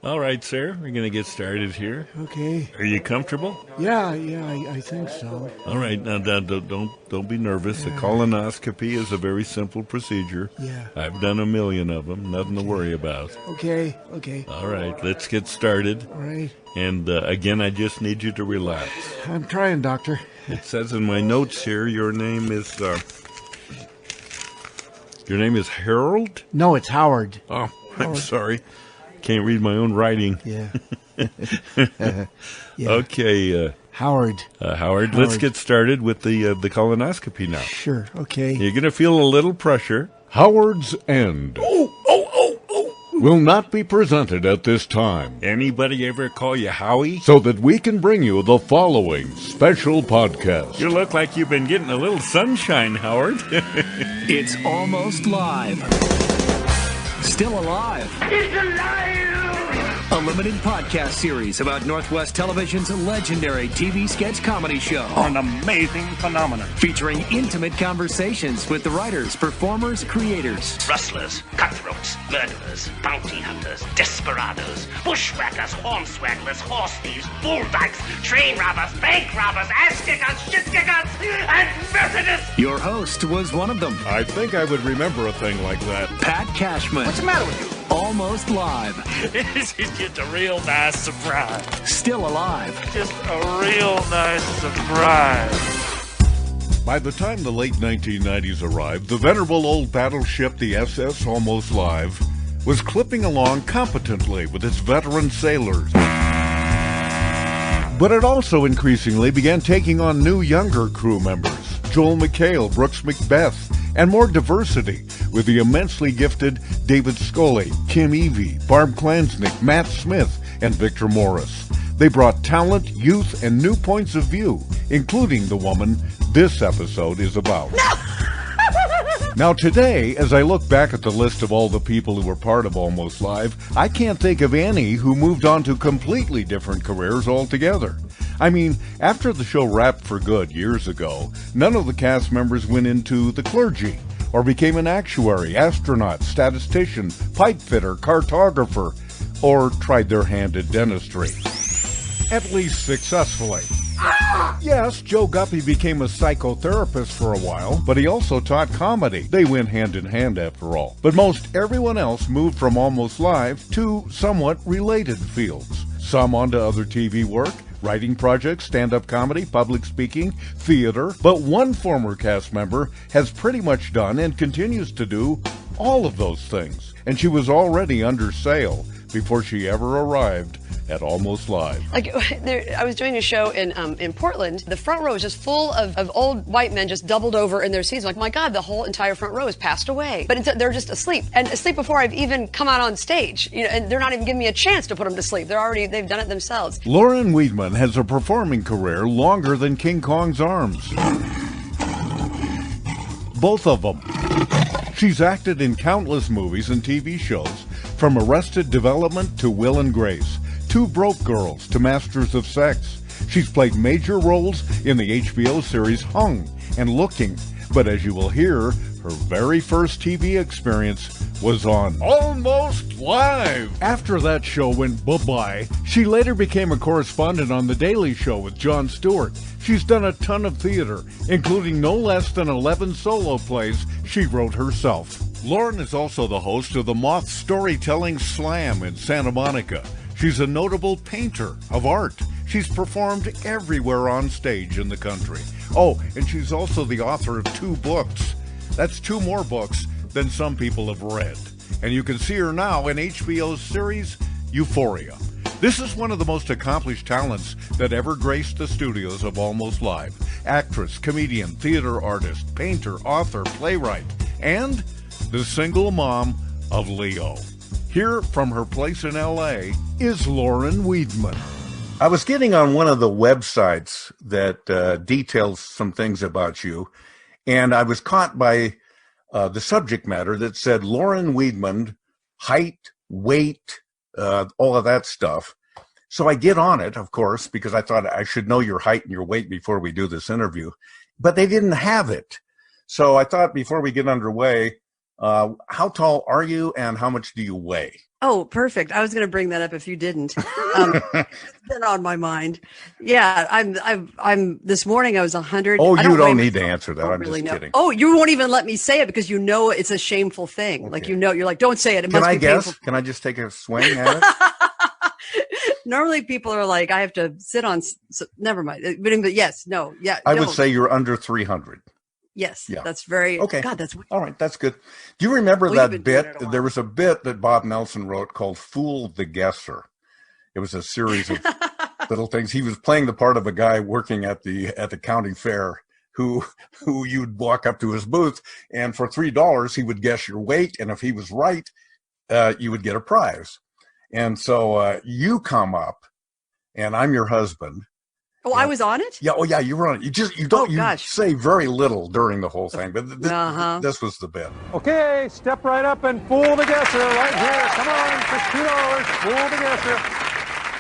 All right, sir. We're going to get started here. Okay. Are you comfortable? Yeah, I think so. All right. Now, don't be nervous. A colonoscopy is a very simple procedure. Yeah. I've done a million of them. Nothing to worry about. Okay. All right. Let's get started. All right. And again, I just need you to relax. I'm trying, doctor. It says in my notes here, your name is Harold? No, it's Howard. Oh, I'm sorry. Can't read my own writing. Yeah. Okay. Howard. Howard, let's get started with the colonoscopy now. Sure, okay. You're going to feel a little pressure. Howard's End will not be presented at this time, Anybody ever call you Howie? so that we can bring you the following special podcast. You look like you've been getting a little sunshine, Howard. It's almost live. Still alive. It's alive! A limited podcast series about Northwest Television's legendary TV sketch comedy show. An amazing phenomenon. Featuring intimate conversations with the writers, performers, creators. Rustlers, cutthroats, murderers, bounty hunters, desperados, bushwhackers, hornswagglers, horse thieves, bull dykes, train robbers, bank robbers, ass kickers, shit kickers, and Methodists! Your host was one of them, I think I would remember a thing like that. Pat Cashman. What's the matter with you? Almost live. This is just a real nice surprise. Still alive. Just a real nice surprise. By the time the late 1990s arrived, the venerable old battleship, the SS Almost Live, was clipping along competently with its veteran sailors. But it also increasingly began taking on new, younger crew members, Joel McHale, Brooks Macbeth, and more diversity, with the immensely gifted David Scully, Kim Evey, Barb Klansnick, Matt Smith, and Victor Morris. They brought talent, youth, and new points of view, including the woman this episode is about. Now today, as I look back at the list of all the people who were part of Almost Live, I can't think of any who moved on to completely different careers altogether. I mean, after the show wrapped for good years ago, none of the cast members went into the clergy, or became an actuary, astronaut, statistician, pipe fitter, cartographer, or tried their hand at dentistry. At least successfully. Yes, Joe Guppy became a psychotherapist for a while, but he also taught comedy. They went hand in hand after all. But most everyone else moved from Almost Live to somewhat related fields. Some onto other TV work, writing projects, stand-up comedy, public speaking, theater. But one former cast member has pretty much done and continues to do all of those things. And she was already under sail before she ever arrived at Almost Live. I was doing a show in Portland. The front row was just full of old white men just doubled over in their seats. I'm like, my God, the whole entire front row has passed away. But they're just asleep. And asleep before I've even come out on stage. And they're not even giving me a chance to put them to sleep. They've done it themselves. Lauren Weedman has a performing career longer than King Kong's arms. Both of them. She's acted in countless movies and TV shows, from Arrested Development to Will and Grace, Two Broke Girls to Masters of Sex. She's played major roles in the HBO series Hung and Looking, but as you will hear, her very first TV experience was on Almost Live. After that show went bye-bye, she later became a correspondent on The Daily Show with Jon Stewart. She's done a ton of theater, including no less than 11 solo plays she wrote herself. Lauren is also the host of the Moth Storytelling Slam in Santa Monica. She's a notable painter of art. She's performed everywhere on stage in the country. Oh, and she's also the author of 2 books. That's 2 more books than some people have read. And you can see her now in HBO's series Euphoria. This is one of the most accomplished talents that ever graced the studios of Almost Live. Actress, comedian, theater artist, painter, author, playwright, and the single mom of Leo. Here from her place in L.A. is Lauren Weedman. I was getting on one of the websites that details some things about you, and I was caught by the subject matter that said Lauren Weedman, height, weight, all of that stuff. So I get on it, of course, because I thought I should know your height and your weight before we do this interview, but they didn't have it. So I thought before we get underway, how tall are you and how much do you weigh? Oh, perfect. I was going to bring that up if you didn't. It's been on my mind. Yeah, I'm. This morning I was 100. Oh, you don't weigh need to myself. answer that. I I'm really just know. kidding. Oh, you won't even let me say it because you know it's a shameful thing. Okay. Like you're like, don't say it. It Can must I be guess? painful. Can I just take a swing at it? Normally people are like, I have to sit on. Never mind. But yes, no, yeah. I would say you're under 300. Yes, Yeah. that's very Okay. God, that's All right, that's good. Do you remember Well, you've that been doing it bit? a while. There was a bit that Bob Nelson wrote called Fool the Guesser. It was a series of little things. He was playing the part of a guy working at the county fair who you'd walk up to his booth, and for $3 he would guess your weight, and if he was right, you would get a prize. And so you come up, and I'm your husband. Oh, I was on it? Yeah. Oh, yeah. You were on it. You don't. You gosh. say very little during the whole thing, but this was the bit. Okay, step right up and fool the guesser right here. Come on, just $2. Fool the guesser.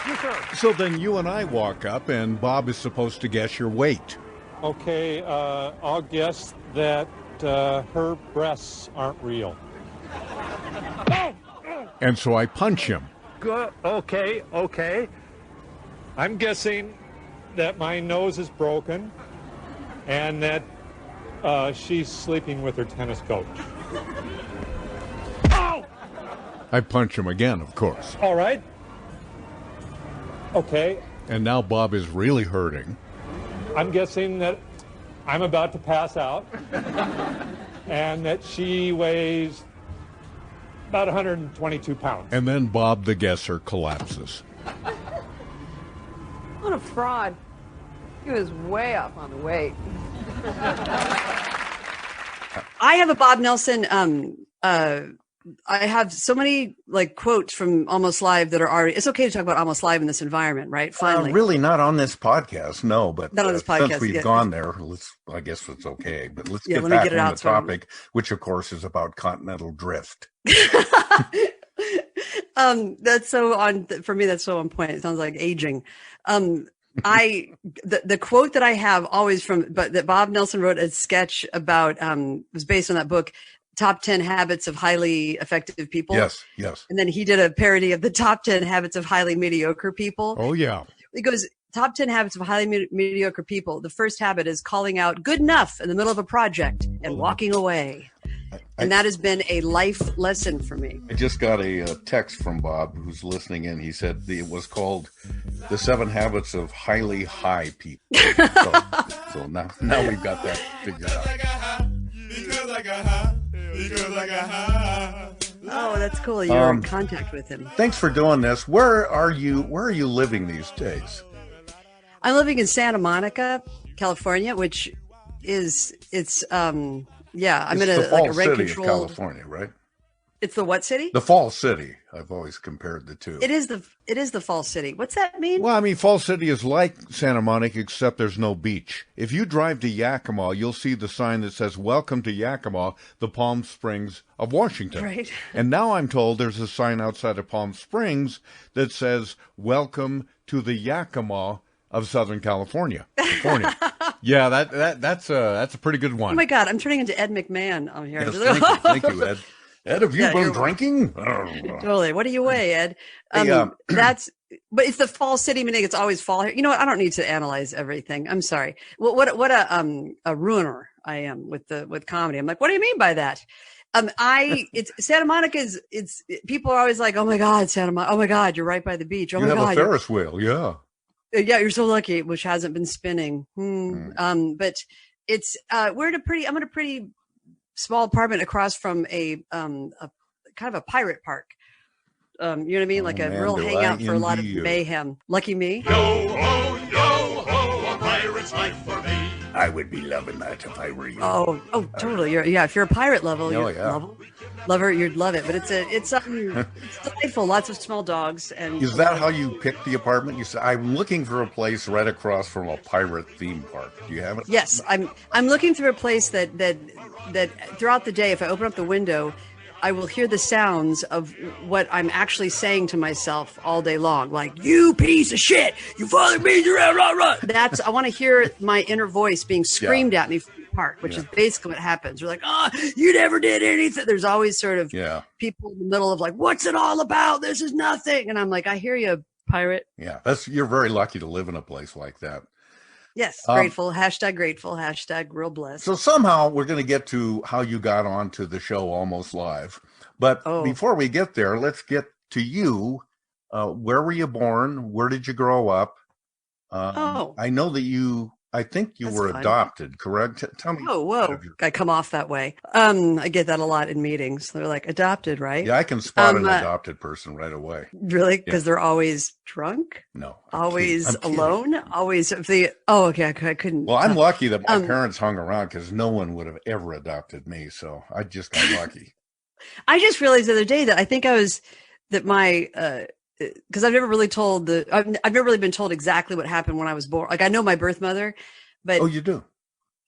Yes, sir. So then you and I walk up, and Bob is supposed to guess your weight. Okay, I'll guess that her breasts aren't real. And so I punch him. Good. Okay. I'm guessing that my nose is broken and that she's sleeping with her tennis coach. I punch him again, of course. All right. Okay. And now Bob is really hurting. I'm guessing that I'm about to pass out and that she weighs about 122 pounds. And then Bob the guesser collapses. What a fraud. He was way up on the weight. I have a Bob Nelson. I have so many like quotes from Almost Live that are already. It's okay to talk about Almost Live in this environment, right? Finally, Really not on this podcast, no. But Not on this podcast, since we've yeah. gone there, I guess it's okay. But let's Yeah, get let me back get it on out the so I'm- topic, which of course is about continental drift. That's so on for me. That's so on point. It sounds like aging. The quote that I have always that Bob Nelson wrote a sketch about was based on that book, Top 10 Habits of Highly Effective People. Yes. And then he did a parody of the Top 10 Habits of Highly Mediocre People. Oh yeah. He goes, Top 10 Habits of Highly Mediocre People. The first habit is calling out good enough in the middle of a project and walking away. And that has been a life lesson for me. I just got a text from Bob who's listening in. He said it was called The 7 Habits of Highly High People. So now we've got that figured out. Oh, that's cool. You're in contact with him. Thanks for doing this. Where are you living these days? I'm living in Santa Monica, California, which is I'm It's in the a Fall rent City of controlled. California, right? It's the what city? The Fall City. I've always compared the two. It is the Fall City. What's that mean? Well, I mean, Fall City is like Santa Monica, except there's no beach. If you drive to Yakima, you'll see the sign that says, "Welcome to Yakima, the Palm Springs of Washington." Right. And now I'm told there's a sign outside of Palm Springs that says, "Welcome to the Yakima of Southern California." Yeah, that's a pretty good one. Oh my God, I'm turning into Ed McMahon on here. Yes, thank you, Ed. Ed, have you Yeah, been you're- drinking? Totally. What do you weigh, Ed? Hey, But it's the Fall City, meaning it's always fall here. You know what? I don't need to analyze everything. I'm sorry. What a ruiner I am with comedy. I'm like, what do you mean by that? It's Santa Monica people are always like, oh my God, Santa Monica. Oh my God, you're right by the beach. Oh you my have God. a Ferris wheel, yeah. Yeah, you're so lucky, which hasn't been spinning. But I'm in a pretty small apartment across from a kind of a pirate park. You know what I mean? Like a real hangout for a lot of mayhem. Lucky me. Yo ho, a pirate's life for me. I would be loving that if I were you. Oh, totally. If you're a pirate lover, you'd love it. But it's delightful. Lots of small dogs. And is that how you picked the apartment? You said, I'm looking for a place right across from a pirate theme park. Do you have it? Yes, I'm looking through a place that throughout the day, if I open up the window, I will hear the sounds of what I'm actually saying to myself all day long, like, you piece of shit, you father me, rah, rah, rah. I want to hear my inner voice being screamed at me apart, which is basically what happens. We're like, oh, you never did anything. There's always sort of people in the middle of like, what's it all about? This is nothing. And I'm like, I hear you, pirate. Yeah, you're very lucky to live in a place like that. Yes, grateful. Hashtag real blessed. So somehow we're going to get to how you got onto the show Almost Live. But before we get there, let's get to you. Where were you born? Where did you grow up? I know that I think you were adopted, correct? Tell me. Whoa. I come off that way. I get that a lot in meetings. They're like, adopted, right? Yeah, I can spot an adopted person right away. Really? Because they're always drunk? No. Always alone? Always okay. I couldn't. Well, I'm lucky that my parents hung around because no one would have ever adopted me. So I just got lucky. I just realized the other day that I think because I've never really I've never really been told exactly what happened when I was born. Like I know my birth mother, but you do?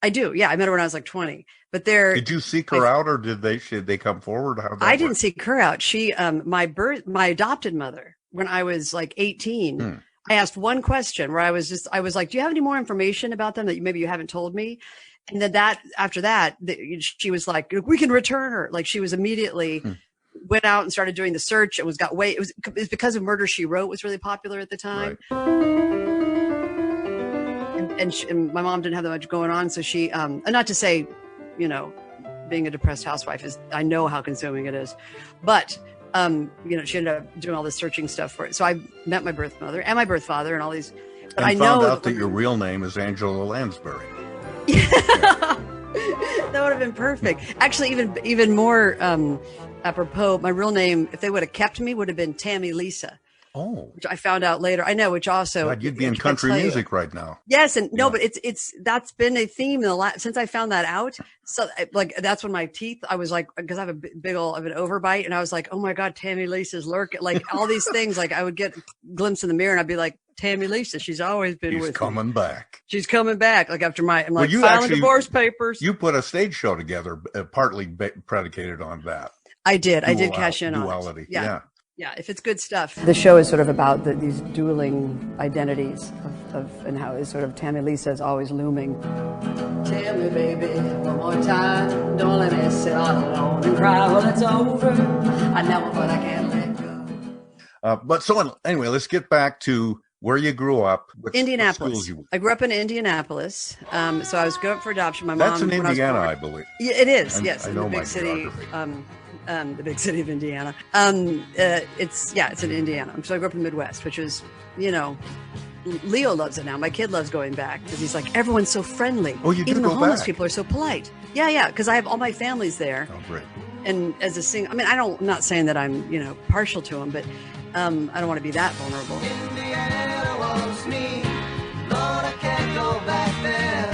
I do. Yeah, I met her when I was like 20. But did you seek her out, or should they come forward? I didn't seek her out. She, my adopted mother, when I was like 18, I asked one question where I was like, do you have any more information about them that maybe you haven't told me? And then after that, she was like, we can return her. Like she was immediately. Went out and started doing the search. It was because of Murder, She Wrote was really popular at the time. Right. And my mom didn't have that much going on. So she, not to say, being a depressed housewife I know how consuming it is, but, she ended up doing all this searching stuff for it. So I met my birth mother and my birth father and all these, but I found out that your real name is Angela Lansbury. That would have been perfect. Actually, even more apropos, my real name, if they would have kept me, would have been Tammy Lisa. Oh, which I found out later. I know, which also God, you'd be in country music right now. Yes, and no, but it's that's been a theme since I found that out. So like that's when my teeth. I was like, because I have a big old of an overbite, and I was like, oh my God, Tammy Lisa's lurking. Like all these things. Like I would get a glimpse in the mirror, and I'd be like, Tammy Lisa, she's always been with me. She's coming back. She's coming back. Like after I'm like filing divorce papers. You put a stage show together, partly predicated on that. I did. I did cash in duality. On it. Yeah, if it's good stuff. The show is sort of about these dueling identities and how it's sort of Tammy Lisa is always looming. Tell me, baby, one more time. Don't let me sit all alone and cry. Well, it's over. I know, but I can't let go. Anyway, let's get back to where you grew up. Indianapolis. I grew up in Indianapolis. So I was going up for adoption. My mom. That's in Indiana, I believe. Yeah, it is. Yes, I know the big my city. The big city of Indiana. It's in Indiana. So I grew up in the Midwest, which is, Leo loves it now. My kid loves going back because he's like, everyone's so friendly. Oh, you do Even the go homeless back? people are so polite. Yeah, because I have all my families there. Oh, great. And as a single, I'm not saying that I'm, partial to them, but I don't want to be that vulnerable. Indiana wants me. Lord, I can't go back there.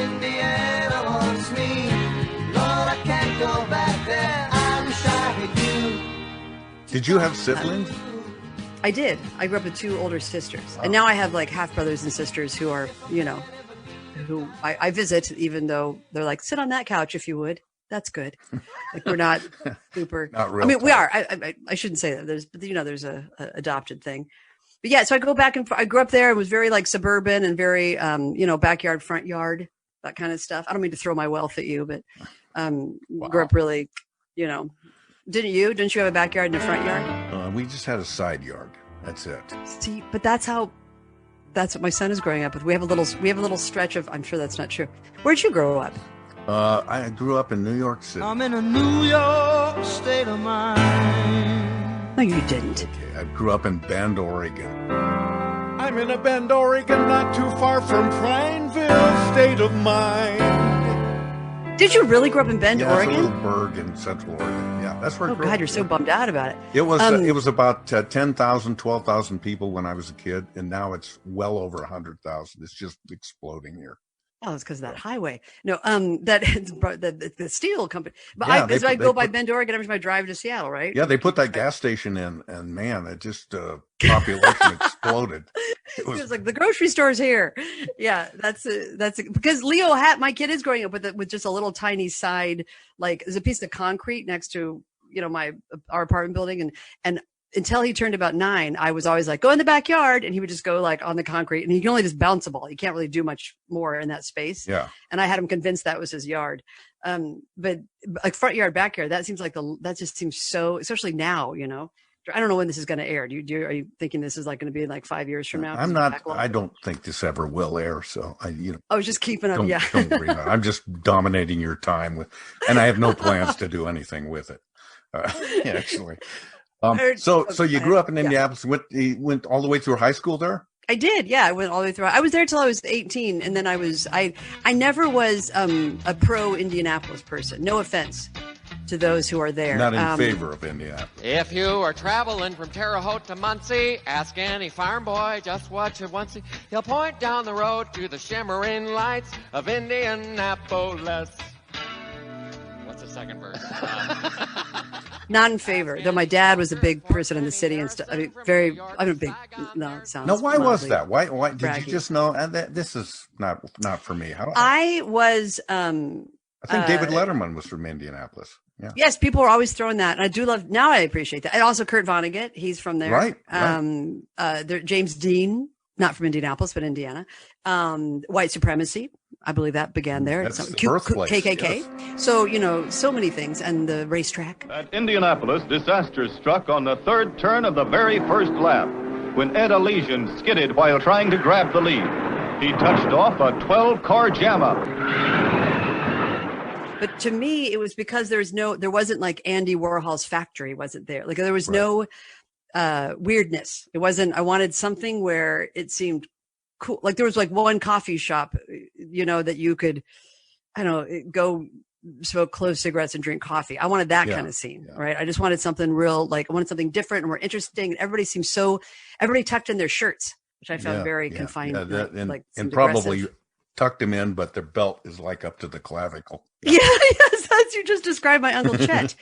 Indiana wants me. Lord, I can't go back there. I'm shy with you. Did you have siblings? I did. I grew up with 2 older sisters. And now I have like half brothers and sisters who are, who I visit, even though they're like, sit on that couch if you would. That's good. Like we're not super. Not real. I mean, we are. I shouldn't say that. There's a adopted thing. But yeah, so I go back and I grew up there. It was very like suburban and very, backyard, front yard, that kind of stuff. I don't mean to throw my wealth at you, but grew up really, Didn't you have a backyard and a front yard? We just had a side yard. That's it. See, but that's what my son is growing up with. We have a little stretch of. I'm sure that's not true. Where'd you grow up? I grew up in New York City. I'm in a New York state of mind. No, you didn't. Okay, I grew up in Bend, Oregon. I'm in a Bend, Oregon, not too far from Prineville, state of mind. Did you really grow up in Bend, Oregon? It's a little burg in Central Oregon. Yeah, that's where I grew up. God, you're so bummed out about it. It was about 10,000, 12,000 people when I was a kid, and now it's well over 100,000. It's just exploding here. Oh, it's because of that highway. No, the steel company. But I go by Bend, Oregon every time I drive to Seattle, right? Yeah, they put that gas station in, and man, it just population exploded. It was like the grocery store's here. Yeah, that's because Leo my kid is growing up with just a little tiny side, like there's a piece of concrete next to our apartment building, and until he turned about 9, I was always like, go in the backyard. And he would just go like on the concrete, and he can only just bounce a ball. You can't really do much more in that space. Yeah. And I had him convinced that was his yard. But like front yard, backyard, that seems like that just seems so, especially now, you know. I don't know when this is going to air. Are you thinking this is like going to be like 5 years from now? I'm not. I don't think this ever will air. So I was just keeping up. Yeah. Don't worry about it. I'm just dominating your time and I have no plans to do anything with it. Actually. So you grew up in Indianapolis. Went all the way through high school there? I did. Yeah. I went all the way through. I was there till I was 18. And then I never was a pro Indianapolis person. No offense to those who are there. Not in favor of Indianapolis. If you are traveling from Terre Haute to Muncie, ask any farm boy just what you want to see. He'll point down the road to the shimmering lights of Indianapolis. What's the second verse? Not in favor, though my dad was a big person in the city and stuff. I mean, I'm a big, no, it sounds. No, why was that? Why did braggy. You just know that this is not for me? I was, I think David Letterman was from Indianapolis. Yeah. Yes, people are always throwing that. And I do love, now I appreciate that. And also Kurt Vonnegut, he's from there. Right. James Dean, not from Indianapolis, but Indiana. White supremacy, I believe that began there. That's the birthplace. KKK. Yes. So, so many things. And the racetrack. At Indianapolis, disaster struck on the third turn of the very first lap when Ed Elysian skidded while trying to grab the lead. He touched off a 12-car jam-up. But to me, it was because there wasn't like Andy Warhol's factory wasn't there. Like there was no weirdness. It wasn't, I wanted something where it seemed cool. Like there was like one coffee shop, that you could, I don't know, go smoke clove cigarettes and drink coffee. I wanted that kind of scene, right? I just wanted something real, like I wanted something different and more interesting. And everybody tucked in their shirts, which I found very confined. And probably tucked him in, but their belt is like up to the clavicle. Yeah, yes, as you just described my Uncle Chet.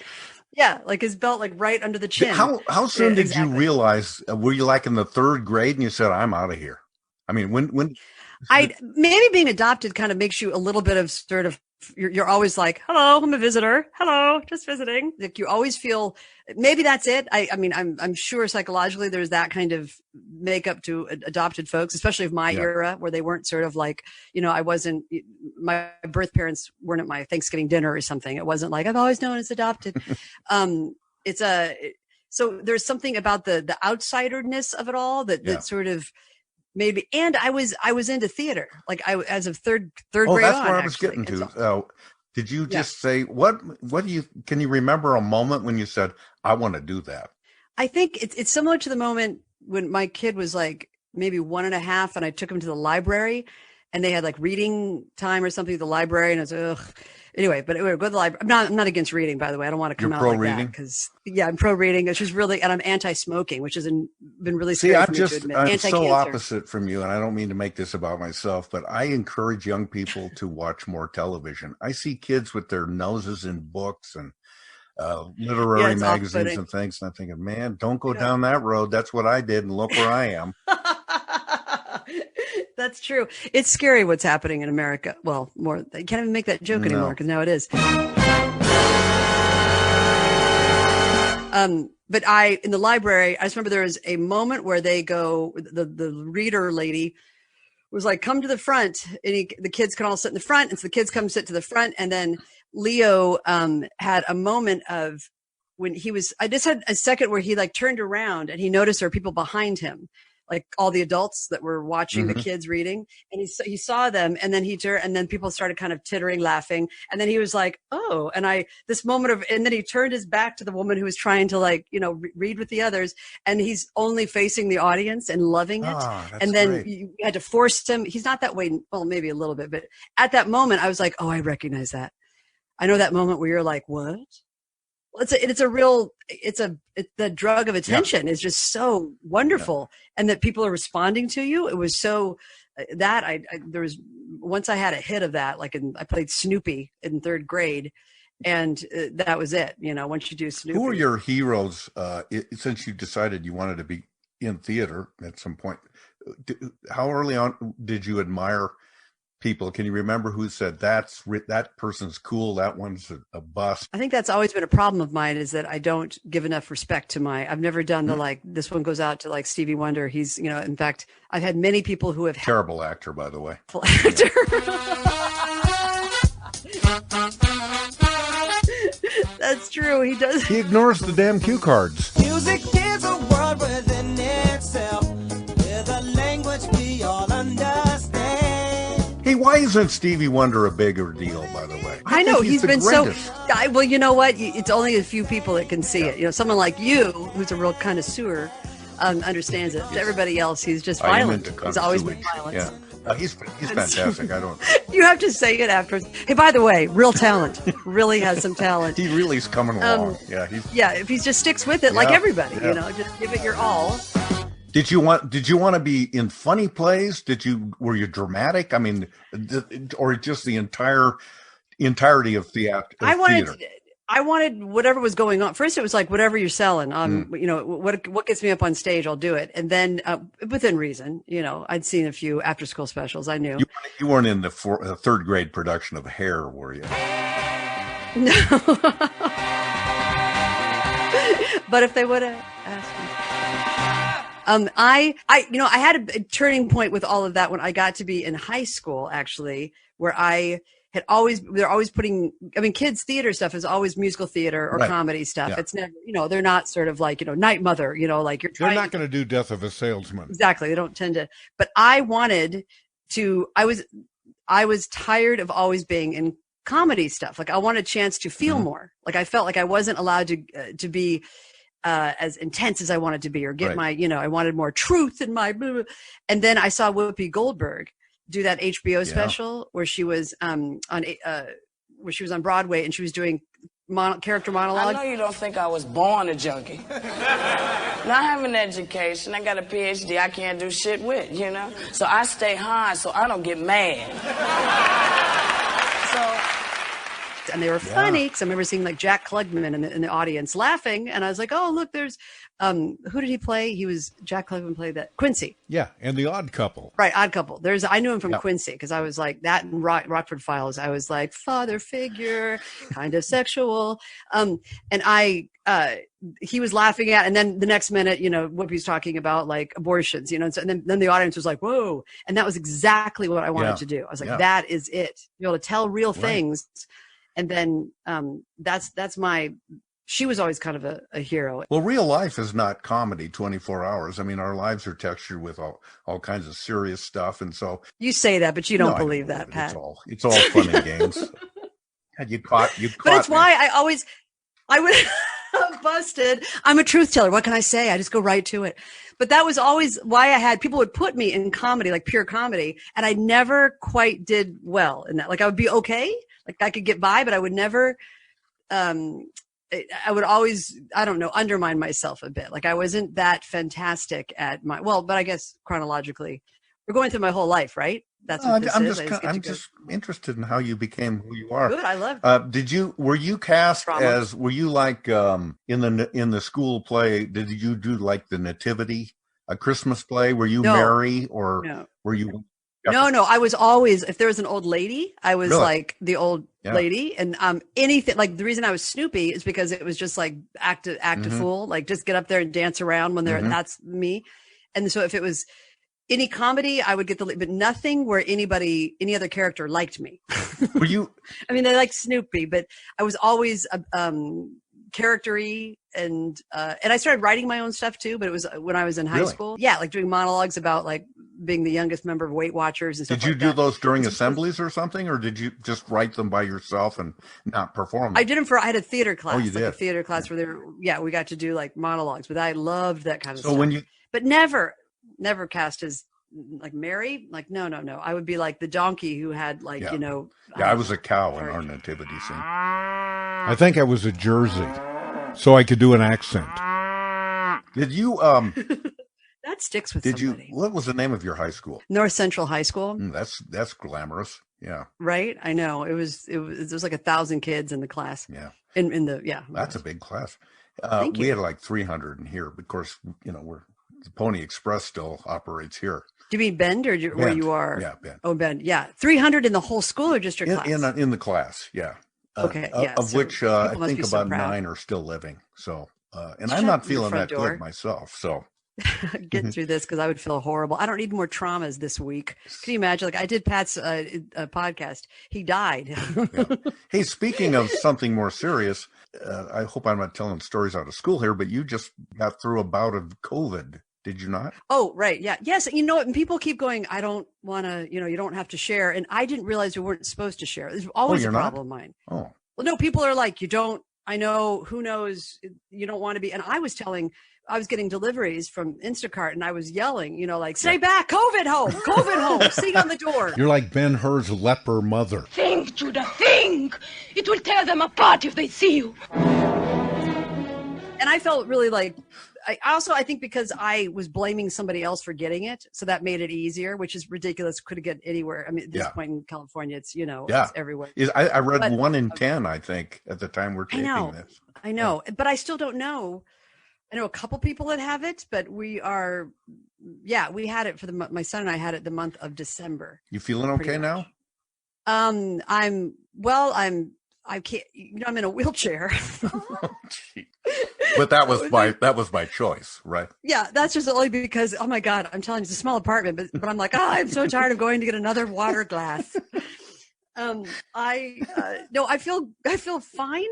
Yeah, like his belt, like right under the chin. How soon did you realize? Were you like in the third grade and you said, "I'm out of here"? I mean, when? Maybe being adopted kind of makes you a little bit of sort of. You're always like, "Hello, I'm a visitor. Hello, just visiting." Like you always feel. Maybe that's it. I mean, I'm sure psychologically there's that kind of makeup to adopted folks, especially of my era where they weren't sort of like, I wasn't. My birth parents weren't at my Thanksgiving dinner or something. It wasn't like I've always known it's adopted. So there's something about the outsiderness of it all that sort of. Maybe, and I was into theater, like as of third grade. Oh, that's where I was getting to. Did you just say what can you remember a moment when you said, I want to do that? I think it's similar to the moment when my kid was like maybe 1.5 and I took him to the library and they had like reading time or something at the library. And I was like, ugh. Anyway, but go to the library. I'm not against reading, by the way. I don't want to come out like that because I'm pro reading. It's just really, and I'm anti-smoking, which has been really scary for me to admit. I'm so opposite from you, and I don't mean to make this about myself, but I encourage young people to watch more television. I see kids with their noses in books and literary magazines and things, and I'm thinking, man, don't go down that road. That's what I did, and look where I am. That's true. It's scary what's happening in America. Well, more, you can't even make that joke anymore because now it is. But in the library, I just remember there was a moment where they go, the reader lady was like, come to the front. And the kids can all sit in the front. And so the kids come sit to the front. And then Leo had a moment of when I just had a second where he like turned around and he noticed there were people behind him. Like all the adults that were watching the kids reading, and he saw them, and then he turned, and then people started kind of tittering, laughing, and then he was like, "Oh!" And and then he turned his back to the woman who was trying to read with the others, and he's only facing the audience and loving it. And then you had to force him. He's not that way. Well, maybe a little bit, but at that moment, I was like, "Oh, I recognize that. I know that moment where you're like, what?" The drug of attention is just so wonderful, and that people are responding to you. It was so that there was once I had a hit of that, I played Snoopy in third grade, and that was it. Once you do Snoopy. Who are your heroes? Since you decided you wanted to be in theater at some point, how early on did you admire people, can you remember who said that person's cool, that one's a bust? I think that's always been a problem of mine, is that I don't give enough respect to I've never done the like, this one goes out to like Stevie Wonder. He's, in fact, I've had many people who have terrible actor, by the way. Actor. That's true. He does. He ignores the damn cue cards. Music is a world within itself, with a language we all understand. Hey, why isn't Stevie Wonder a bigger deal, by the way? I know he's been greatest. well, you know what? It's only a few people that can see it. Someone like you, who's a real connoisseur, understands it. To everybody else, he's just violent. He's always been violent. Yeah. He's fantastic. I don't. You have to say it afterwards. Hey, by the way, real talent. Really has some talent. He really is coming along. If he just sticks with it, like everybody, just give it your all. Did you want to be in funny plays? Were you dramatic? I mean, or just the entirety of theater? I wanted whatever was going on. First, it was like whatever you're selling. What gets me up on stage, I'll do it. And then within reason, I'd seen a few after school specials. I knew. You weren't in the third grade production of Hair, were you? No. But if they would have asked me. I had a turning point with all of that when I got to be in high school, actually, where they're always putting, kids theater stuff is always musical theater or comedy stuff. Yeah. It's never, they're not sort of like, Night Mother, like they're not going to do Death of a Salesman. Exactly. They don't tend to, but I wanted to, I was tired of always being in comedy stuff. Like I wanted a chance to feel more. Like I felt like I wasn't allowed to be as intense as I wanted to be, or get my, I wanted more truth in my, blah, blah. And then I saw Whoopi Goldberg do that HBO special where she was on Broadway, and she was doing character monologue. I know you don't think I was born a junkie. Now I have an education, I got a PhD, I can't do shit with, So I stay high so I don't get mad. And they were funny, because I remember seeing like Jack Klugman in the audience laughing, and I was like, oh, look, there's who did he play? Jack Klugman played that Quincy. Yeah, and The Odd Couple. Right, Odd Couple. I knew him from Quincy, because I was like that in Rockford Files. I was like father figure, kind of sexual, and he was laughing at, and then the next minute, Whoopi's talking about like abortions, and then the audience was like, whoa, and that was exactly what I wanted to do. I was like, that is it. Be able to tell real things. And then she was always kind of a hero. Well, real life is not comedy 24 hours. I mean, our lives are textured with all kinds of serious stuff. And so you say that, but you don't believe that, Pat. It's all fun and games. You caught But it's why I would busted. I'm a truth teller. What can I say? I just go right to it. But that was always why people would put me in comedy, like pure comedy. And I never quite did well in that. Like I would be okay. Like I could get by, but I would never, I would always, I don't know, undermine myself a bit. Like I wasn't that fantastic at but I guess chronologically, we're going through my whole life, right? That's what this is. I'm just interested in how you became who you are. Good, I love it. Were you cast were you like in the school play, did you do like the Nativity, a Christmas play? Were you Mary, or were you? No, I was always, if there was an old lady, I was like the old lady, and anything, like the reason I was Snoopy is because it was just like act a fool, like just get up there and dance around when that's me. And so if it was any comedy, I would get but nothing where any other character liked me. Were you? I mean, they liked Snoopy, but I was always character-y, and I started writing my own stuff too, but it was when I was in high school. Yeah, like doing monologues about like being the youngest member of Weight Watchers and stuff. Did you do those during assemblies or something, or did you just write them by yourself and not perform them? I did them I had a theater class. Oh, you did? Like a theater class where we got to do like monologues, but I loved that kind of stuff. So but never cast as like Mary, like no. I would be like the donkey who had like, I was a cow in our nativity scene. I think I was a Jersey, so I could do an accent. Did you, that sticks with somebody. What was the name of your high school? North Central High School. That's glamorous. Yeah. Right. I know. It was like 1,000 kids in the class. Yeah. That's a big class. We had like 300 in here. Of course, the Pony Express still operates here. Do you mean Bend or where Bend. you are? Yeah, Bend. Oh, Bend. Yeah. 300 in the whole school or just your class? In the class, yeah. Okay, yeah. Of So which I people must think be so about proud. 9 are still living. So, and I'm Shut not your feeling front that door. good myself. So, Get through this because I would feel horrible. I don't need more traumas this week. Can you imagine? Like I did Pat's podcast. He died. yeah. Hey, speaking of something more serious, I hope I'm not telling stories out of school here, but you just got through a bout of COVID. Did you not? Oh, right. Yeah. Yes. You know what? And people keep going, I don't want to, you don't have to share. And I didn't realize we weren't supposed to share. It's always a problem of mine. Oh. Well, no, people are like, I know, who knows, you don't want to be. And I was getting deliveries from Instacart and I was yelling, like, stay back, COVID home, sing on the door. You're like Ben-Hur's leper mother. Think, Judah, think. It will tear them apart if they see you. And I felt really like, I think because I was blaming somebody else for getting it, so that made it easier, which is ridiculous. Could have get anywhere. I mean, at this point in California, it's it's everywhere. I read 1 in 10, I think, at the time we're taping this. I know, but I still don't know. I know a couple people that have it, but we had it for my son and I had it the month of December. You feeling okay now? I can't, I'm in a wheelchair. But that was my choice, right? Yeah, that's just only because, oh my God, I'm telling you, it's a small apartment, but I'm like, I'm so tired of going to get another water glass. I feel fine.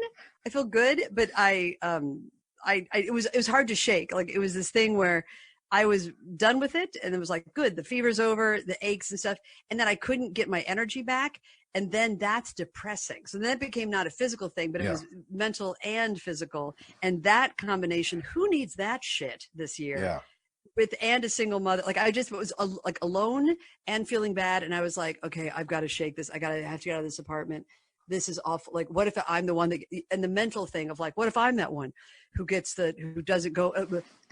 I feel good, but it was hard to shake. Like it was this thing where I was done with it and it was like, good, the fever's over, the aches and stuff. And then I couldn't get my energy back. And then that's depressing. So then it became not a physical thing, but it was mental and physical. And that combination, who needs that shit this year? Yeah. And a single mother. Like I just was like alone and feeling bad. And I was like, okay, I've got to shake this. I have to get out of this apartment. This is awful. Like, what if I'm the one that, and the mental thing of like, what if I'm that one who doesn't go,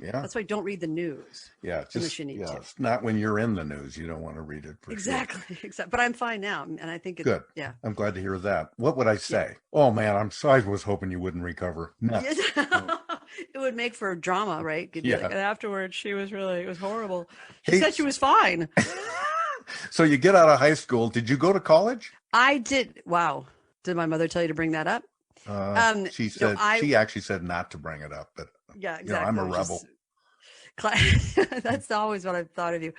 that's why I don't read the news. Yeah. Unless you need to. It's not when you're in the news. You don't want to read it. Exactly. But I'm fine now. And I think it's good. Yeah. I'm glad to hear that. What would I say? Yeah. Oh man, I was hoping you wouldn't recover. No. It would make for drama, right? Like, and afterwards it was horrible. She said she was fine. So you get out of high school. Did you go to college? I did. Wow. Did my mother tell you to bring that up? She said she actually said not to bring it up, but yeah, exactly. I'm a rebel. That's always what I've thought of you.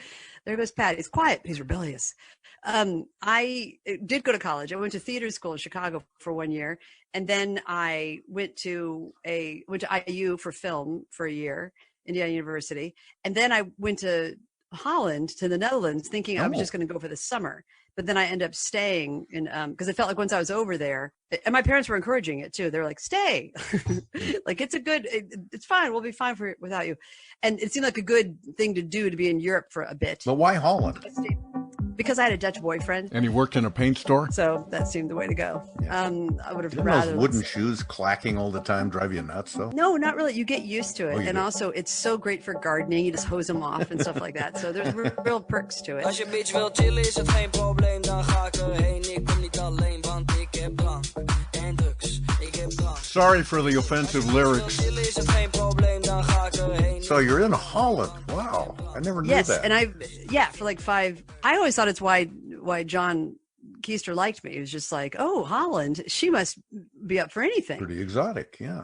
There goes Pat. He's quiet. He's rebellious. I did go to college. I went to theater school in Chicago for 1 year, and then I went to IU for film for a year, Indiana University, and then I went to Holland, to the Netherlands, thinking I was just going to go for the summer. But then I ended up staying in, because I felt like once I was over there, and my parents were encouraging it too. They're like, stay, like it's fine. We'll be fine without you. And it seemed like a good thing to do to be in Europe for a bit. But why Holland? Because I had a Dutch boyfriend. And you worked in a paint store? So that seemed the way to go. Yeah. I would have Didn't rather. those wooden shoes clacking all the time drive you nuts though? No, not really. You get used to it. And do. Also it's so great for gardening. You just hose them off and stuff like that. So there's real perks to it. Als je bitch wil chillen is het geen probleem, dan ga ik erheen. Ik kom niet alleen, want ik heb drank en drugs. Ik heb drank. Sorry for the offensive lyrics. So you're in Holland. Wow. I never knew that. And for like 5, I always thought it's why John Keister liked me. He was just like, oh, Holland, she must be up for anything. Pretty exotic, yeah.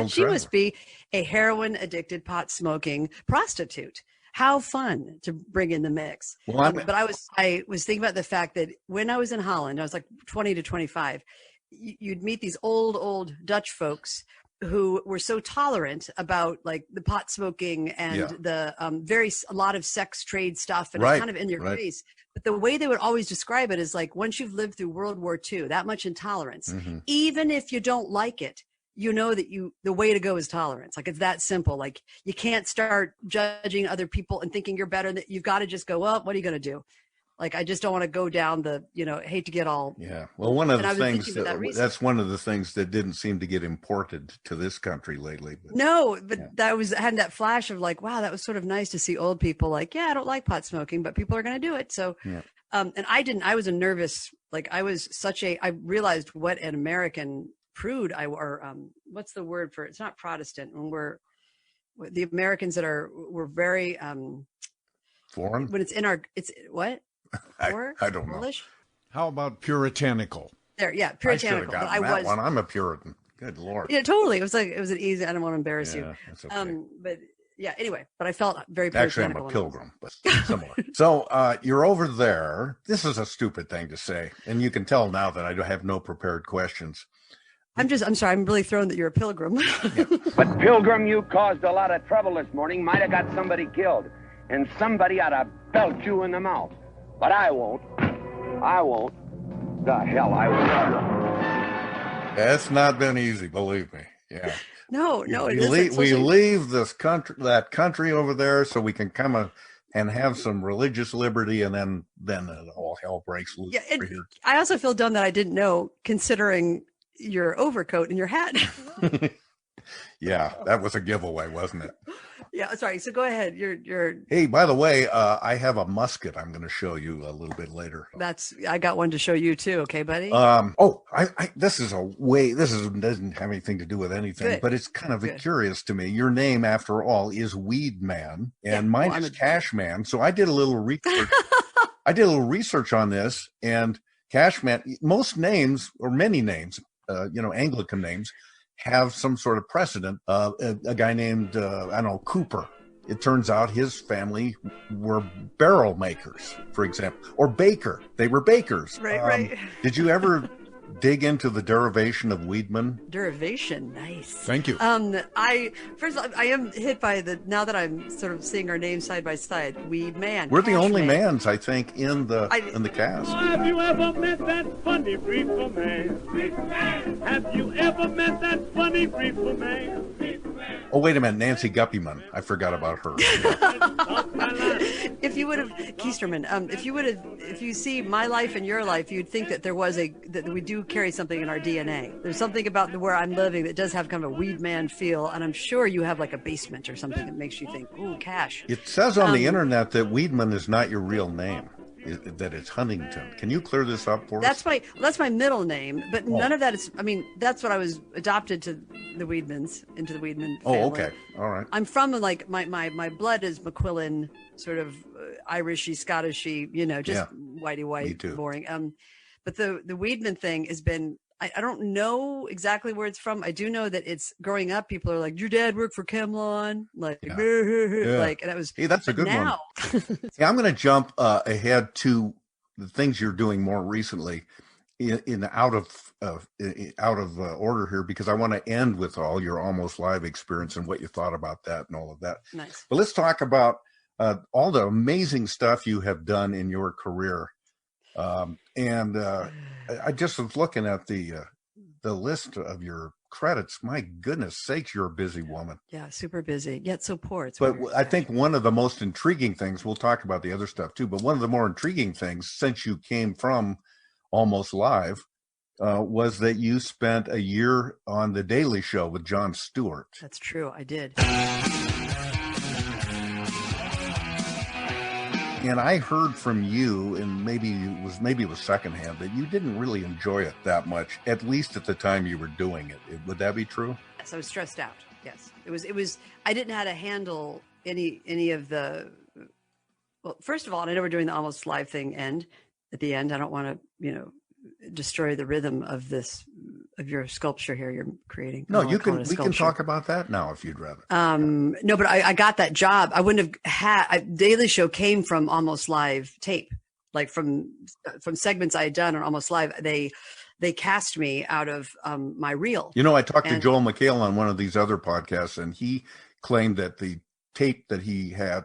She must be a heroin addicted, pot smoking prostitute. How fun to bring in the mix. Well, but I was thinking about the fact that when I was in Holland, I was like 20 to 25, you'd meet these old Dutch folks who were so tolerant about like the pot smoking and the a lot of sex trade stuff, and it's kind of in your face. But the way they would always describe it is like, once you've lived through World War II, that much intolerance, even if you don't like it, you know that the way to go is tolerance. Like, it's that simple. Like, you can't start judging other people and thinking you're better. That you've got to just go, well, what are you going to do? Like, I just don't want to go down the, hate to get all. Yeah. Well, one of the things that's one of the things that didn't seem to get imported to this country lately. But, no, but I had that flash of like, wow, that was sort of nice to see old people like, yeah, I don't like pot smoking, but people are going to do it. So, and I was a nervous, like I realized what an American prude what's the word for it? It's not Protestant when the Americans that we're very, Foreign? When it's in our, it's what? I don't know. Polish? How about puritanical? There, yeah, I puritanical. should have gotten that one. I'm a Puritan. Good Lord. Yeah, totally. It was an easy. I don't want to embarrass you. That's okay. But yeah. Anyway, but I felt very Actually, puritanical. I'm a pilgrim, but similar. So you're over there. This is a stupid thing to say, and you can tell now that I have no prepared questions. I'm sorry. I'm really thrown that you're a pilgrim. But Pilgrim, you caused a lot of trouble this morning. Might have got somebody killed, and somebody ought to belt you in the mouth. But I won't. I won't. The hell I won't. It's not been easy, believe me. Yeah. No, we leave this that country over there so we can come and have some religious liberty, and then all hell breaks loose over here. I also feel dumb that I didn't know, considering your overcoat and your hat. Yeah, that was a giveaway, wasn't it? Yeah, sorry. So go ahead. You're. Hey, by the way, I have a musket I'm going to show you a little bit later. I got one to show you too. Okay, buddy. This doesn't have anything to do with anything, Good. but it's kind of curious to me. Your name, after all, is Weedman, and mine is Cashman. So I did a little research. On this, and Cashman. Most names, or many names, Anglican names, have some sort of precedent. A guy named Cooper. It turns out his family were barrel makers, for example, or baker. They were bakers. Right. Did you ever dig into the derivation of Weedman? Derivation, nice. Thank you. I am hit by now that I'm sort of seeing our names side by side. Weedman. We're the only mans, I think, in the cast. Have you ever met that funny reefer man? Have you ever met that funny reefer man? Oh, wait a minute, Nancy Guppyman. I forgot about her. If you would have Keisterman, if you see my life and your life, you'd think that that we do carry something in our DNA. There's something about where I'm living that does have kind of a Weedman feel, and I'm sure you have like a basement or something that makes you think, ooh, cash. It says on the internet that Weedman is not your real name. That it's Huntington. Can you clear this up for us? That's my middle name, but none of that is. I mean, that's what I was adopted to the Weedmans, into the Weedman family. Oh, okay, all right. I'm from my blood is McQuillan, sort of Irishy, Scottishy, just whitey white, me too. Boring. But the Weedman thing has been. I don't know exactly where it's from. I do know that it's growing up. People are like, "Your dad worked for Camelon," like, and that was. Hey, that's a good one. Hey, I'm going to jump ahead to the things you're doing more recently, out of order here, because I want to end with all your almost live experience and what you thought about that and all of that. Nice. But let's talk about all the amazing stuff you have done in your career. I just was looking at the list of your credits. My goodness sakes, you're a busy woman. Yeah, super busy, yet so poor. But I think one of the most intriguing things, we'll talk about the other stuff too, but one of the more intriguing things since you came from Almost Live was that you spent a year on The Daily Show with Jon Stewart. That's true, I did. And I heard from you, and maybe it was secondhand, that you didn't really enjoy it that much, at least at the time you were doing it. Would that be true? Yes, I was stressed out. Yes, it was. I didn't know how to handle any of the. Well, first of all, and I know we're doing the Almost Live thing. And at the end, I don't want to, destroy the rhythm of your sculpture here you're creating. No, we can talk about that now if you'd rather. No, but I got that job. I wouldn't have had Daily Show came from Almost Live tape, like from segments I had done on Almost Live. They cast me out of my reel. I talked to Joel McHale on one of these other podcasts, and he claimed that the tape that he had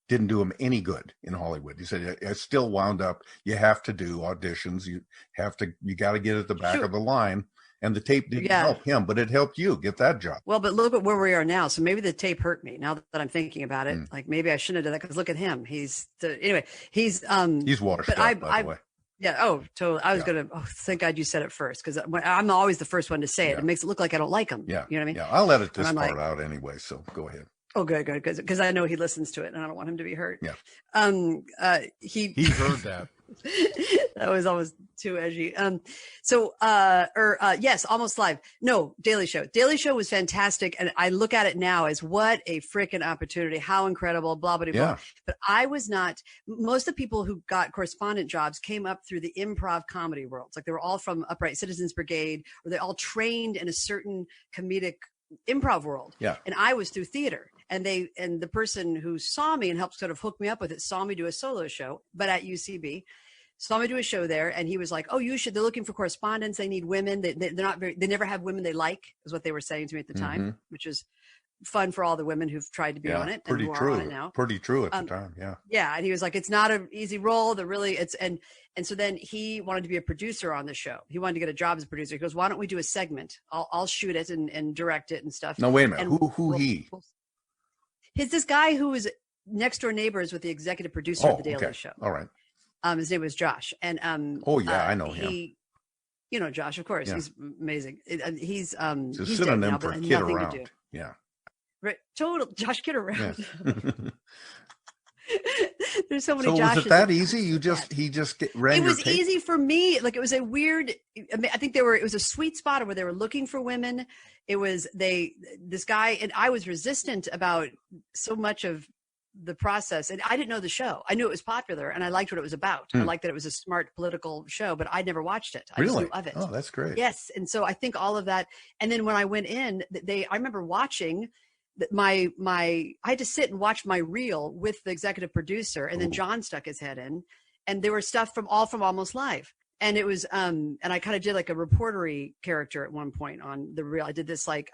didn't do him any good in Hollywood. He said it still wound up. You have to do auditions. You got to get at the back of the line. And the tape didn't help him, but it helped you get that job. Well, but look at where we are now. So maybe the tape hurt me. Now that I'm thinking about it, like maybe I shouldn't have done that, because look at him. He's washed up, by the way. Yeah. Oh, totally. I was gonna. Oh, thank God you said it first, because I'm always the first one to say it. It makes it look like I don't like him. Yeah. You know what I mean? Yeah. I'll edit this part out anyway. So go ahead. Oh, good, because I know he listens to it, and I don't want him to be hurt. Yeah. He heard that. That was almost too edgy. Yes, Almost Live. No, Daily Show. Daily Show was fantastic. And I look at it now as what a freaking opportunity. How incredible, blah, blah, blah. Yeah. But I was not, most of the people who got correspondent jobs came up through the improv comedy world. It's like they were all from Upright Citizens Brigade, or they all trained in a certain comedic improv world. Yeah. And I was through theater. And the person who saw me and helped sort of hook me up with it saw me do a solo show, but at UCB. Saw me do a show there, and he was like, "Oh, you should. They're looking for correspondents. They need women. They're not very. They never have women they like," is what they were saying to me at the time, which is fun for all the women who've tried to be on it. Pretty and who true. Are on it now. Pretty true at the time. Yeah. Yeah, and he was like, "It's not an easy role. And so then he wanted to be a producer on the show. He wanted to get a job as a producer. He goes, "Why don't we do a segment? I'll shoot it and direct it and stuff." No, wait a minute. And He? He's this guy who was next door neighbors with the executive producer of the Daily Show. All right. His name was Josh, and I know him. You know Josh, of course. Yeah. He's amazing. He's It's a he's synonym dead now, for but kid nothing around. to do. Yeah. Right, total Josh Kid around. Yeah. There's so many. So Joshes. was it that easy? He just ran. It was your tape? easy for me. Like it was a weird. I mean, I think it was a sweet spot where they were looking for women. It was this guy, and I was resistant about so much of the process, and I didn't know the show. I knew it was popular, and I liked what it was about. I liked that it was a smart political show, but I never watched it. I just knew of it. Oh, that's great. Yes, and so I think all of that, and then when I went in, I remember watching my I had to sit and watch my reel with the executive producer, and then John stuck his head in, and there was stuff from Almost Live. And it was, and I kind of did like a reportery character at one point on the reel. I did this like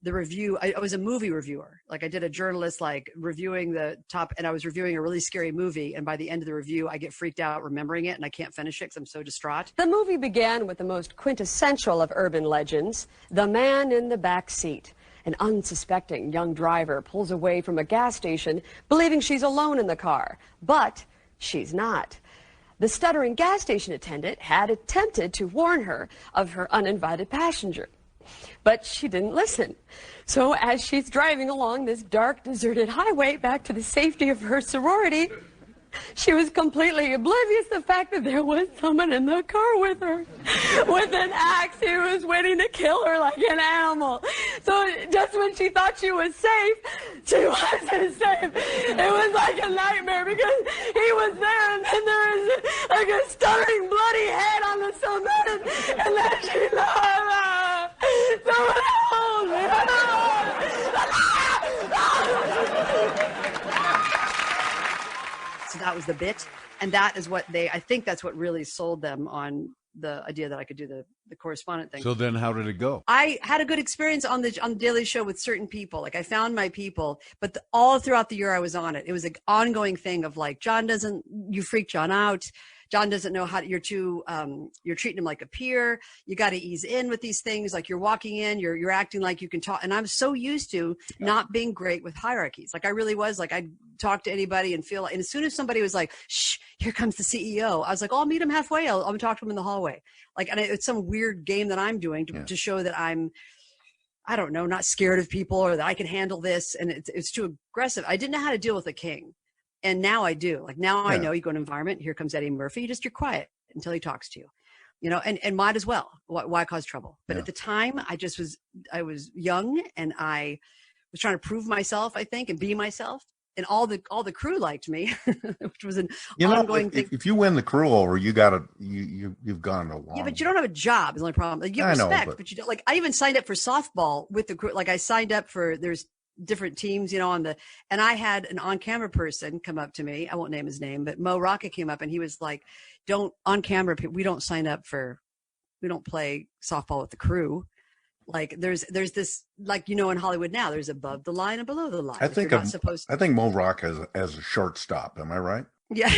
the review. I was a movie reviewer. Like I did a journalist like reviewing the top, and I was reviewing a really scary movie. And by the end of the review, I get freaked out remembering it, and I can't finish it because I'm so distraught. The movie began with the most quintessential of urban legends, the man in the back seat. An unsuspecting young driver pulls away from a gas station, believing she's alone in the car, but she's not. The stuttering gas station attendant had attempted to warn her of her uninvited passenger, but she didn't listen. So as she's driving along this dark, deserted highway back to the safety of her sorority, she was completely oblivious to the fact that there was someone in the car with her, with an axe who was waiting to kill her like an animal. So just when she thought she was safe, she wasn't safe. It was like a nightmare because he was there, and then there was like a stuttering bloody head on the cement, and then she thought, someone hold me. So that was the bit. And that is what I think that's what really sold them on the idea that I could do the correspondent thing. So then how did it go? I had a good experience on the Daily Show with certain people. Like I found my people, but all throughout the year I was on it. It was an ongoing thing of like, you freak John out. John doesn't know how you're treating him like a peer. You got to ease in with these things. Like you're walking in, you're acting like you can talk. And I'm so used to not being great with hierarchies. Like I really was like, I'd talk to anybody and feel like, and as soon as somebody was like, shh, here comes the CEO. I was like, oh, I'll meet him halfway. I'll talk to him in the hallway. Like, and it's some weird game that I'm doing to show that I don't know, not scared of people or that I can handle this. And it's too aggressive. I didn't know how to deal with a king. And now I do. Like now I know you go to an environment, here comes Eddie Murphy, you're quiet until he talks to you, and might as well. Why cause trouble? But at the time I was young and I was trying to prove myself, I think, and be myself. And all the crew liked me, which was an ongoing thing. If you win the crew over, you've gone a long. Yeah, but you don't have a job is the only problem. Like you have respect, but you don't. Like I even signed up for softball with the crew. Like I signed up for there's different teams, and I had an on-camera person come up to me. I won't name his name, but Mo Rocca came up and he was like, on camera, we don't play softball with the crew. Like there's this, like, in Hollywood now, there's above the line and below the line. I think Mo Rocca as a shortstop. Am I right? Yeah.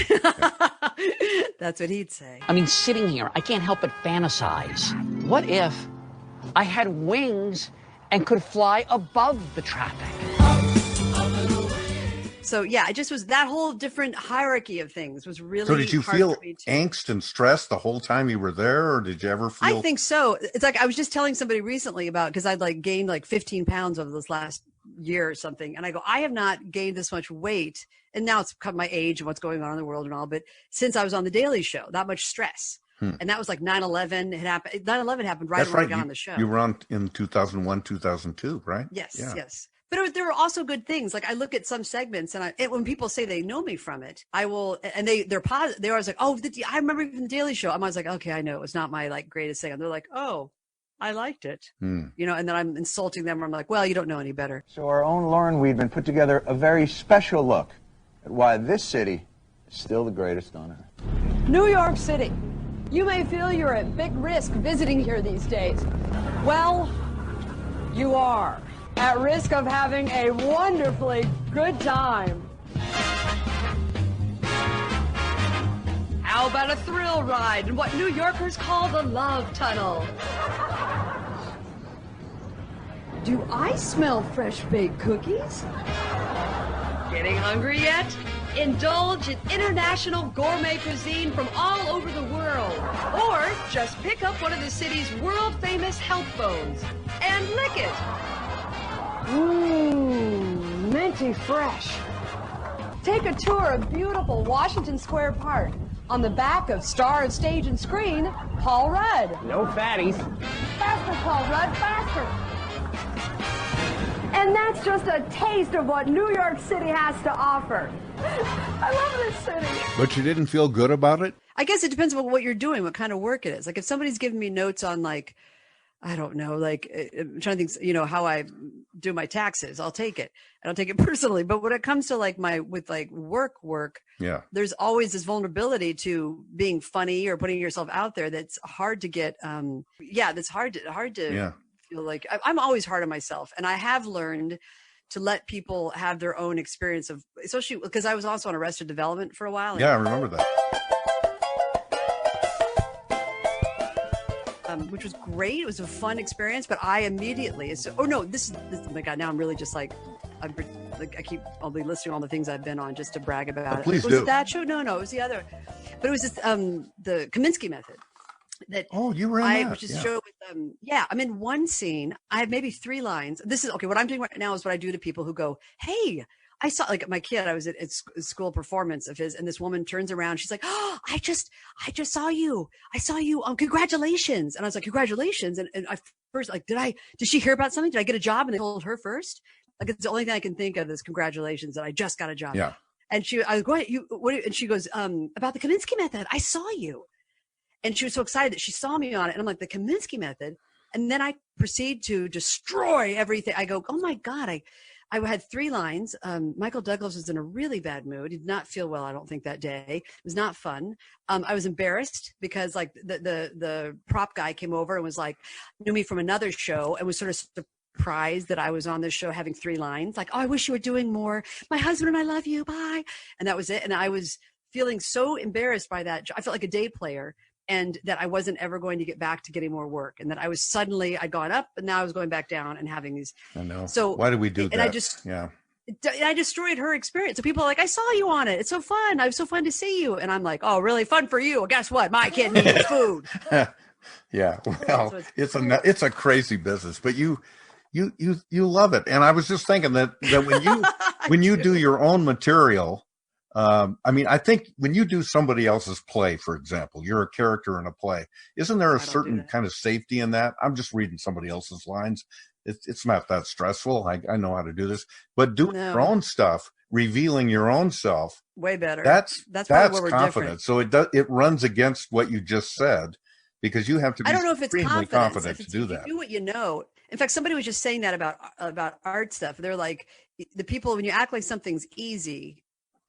That's what he'd say. I mean, sitting here, I can't help but fantasize. What if I had wings and could fly above the traffic? So yeah, it just was that whole different hierarchy of things was really. So did you hard feel for me angst and stress the whole time you were there, or did you ever feel? I think so. It's like I was just telling somebody recently about, because I'd like gained like 15 pounds over this last year or something. And I go, I have not gained this much weight. And now it's my age and what's going on in the world and all. But since I was on the Daily Show, that much stress. And that was like 9/11 had happened. 9/11 happened right when I got on the show. You were on in 2001, 2002, right? Yes, yes. But there were also good things. Like I look at some segments, and when people say they know me from it, I will, and they're positive. They're always like, "Oh, I remember from the Daily Show." I'm always like, "Okay, I know it was not my like greatest thing." And they're like, "Oh, I liked it," you know. And then I'm insulting them. Or I'm like, "Well, you don't know any better." So our own Lauren Weedman put together a very special look at why this city is still the greatest on earth. New York City. You may feel you're at big risk visiting here these days. Well, you are at risk of having a wonderfully good time. How about a thrill ride in what New Yorkers call the Love Tunnel? Do I smell fresh baked cookies? Getting hungry yet? Indulge in international gourmet cuisine from all over the world. Or just pick up one of the city's world-famous health phones and lick it. Mmm, minty fresh. Take a tour of beautiful Washington Square Park. On the back of star of stage and screen, Paul Rudd. No fatties. Faster, Paul Rudd, faster. And that's just a taste of what New York City has to offer. I love this city. But you didn't feel good about it? I guess it depends on what you're doing, what kind of work it is. Like if somebody's giving me notes on like, I don't know, like I'm trying to think, you know, how I do my taxes, I'll take it. I don't take it personally. But when it comes to like work, yeah, there's always this vulnerability to being funny or putting yourself out there. That's hard to get. That's hard to feel like I'm always hard on myself. And I have learned to let people have their own experience of, especially because I was also on Arrested Development for a while. Yeah, I remember that. Which was great. It was a fun experience, but I immediately, oh my God, now I'm really just like, I'll be listing all the things I've been on just to brag about it. Please was do. It that show? No, it was the other, but it was this, the Kaminsky Method. That you were in that. Which is a show with I'm in one scene. I have maybe 3 lines. This is okay. What I'm doing right now is what I do to people who go, "Hey, I saw," like my kid, I was at school performance of his, and this woman turns around. She's like, "Oh, I just saw you. I saw you. Congratulations." And I was like, "Congratulations." And I first like, did she hear about something? Did I get a job? And they told her first. Like it's the only thing I can think of is congratulations that I just got a job. Yeah. And I was going, and she goes, about the Kaminsky Method. I saw you. And she was so excited that she saw me on it. And I'm like, the Kaminsky Method. And then I proceed to destroy everything. I go, oh my God, I had 3 lines. Michael Douglas was in a really bad mood. He did not feel well, I don't think, that day. It was not fun. I was embarrassed because like the prop guy came over and was like, knew me from another show and was sort of surprised that I was on this show having 3 lines. Like, oh, I wish you were doing more. My husband and I love you. Bye. And that was it. And I was feeling so embarrassed by that. I felt like a day player. And that I wasn't ever going to get back to getting more work, and that I was I'd gone up, and now I was going back down and having these. I know. So why did we do that? And I destroyed her experience. So people are like, I saw you on it. It's so fun. It was so fun to see you. And I'm like, oh, really fun for you? Well, guess what? My kid needs food. Yeah. Well, it's a crazy business, but you love it. And I was just thinking that when you do your own material. I mean, I think when you do somebody else's play, for example, you're a character in a play, isn't there a certain kind of safety in that? I'm just reading somebody else's lines. It's not that stressful. I know how to do this, but doing your own stuff, revealing your own self, way better. That's confidence. Different. So it runs against what you just said, because you have to be extremely confident to do that. You do what you know. In fact, somebody was just saying that about art stuff. They're like, the people, when you act like something's easy,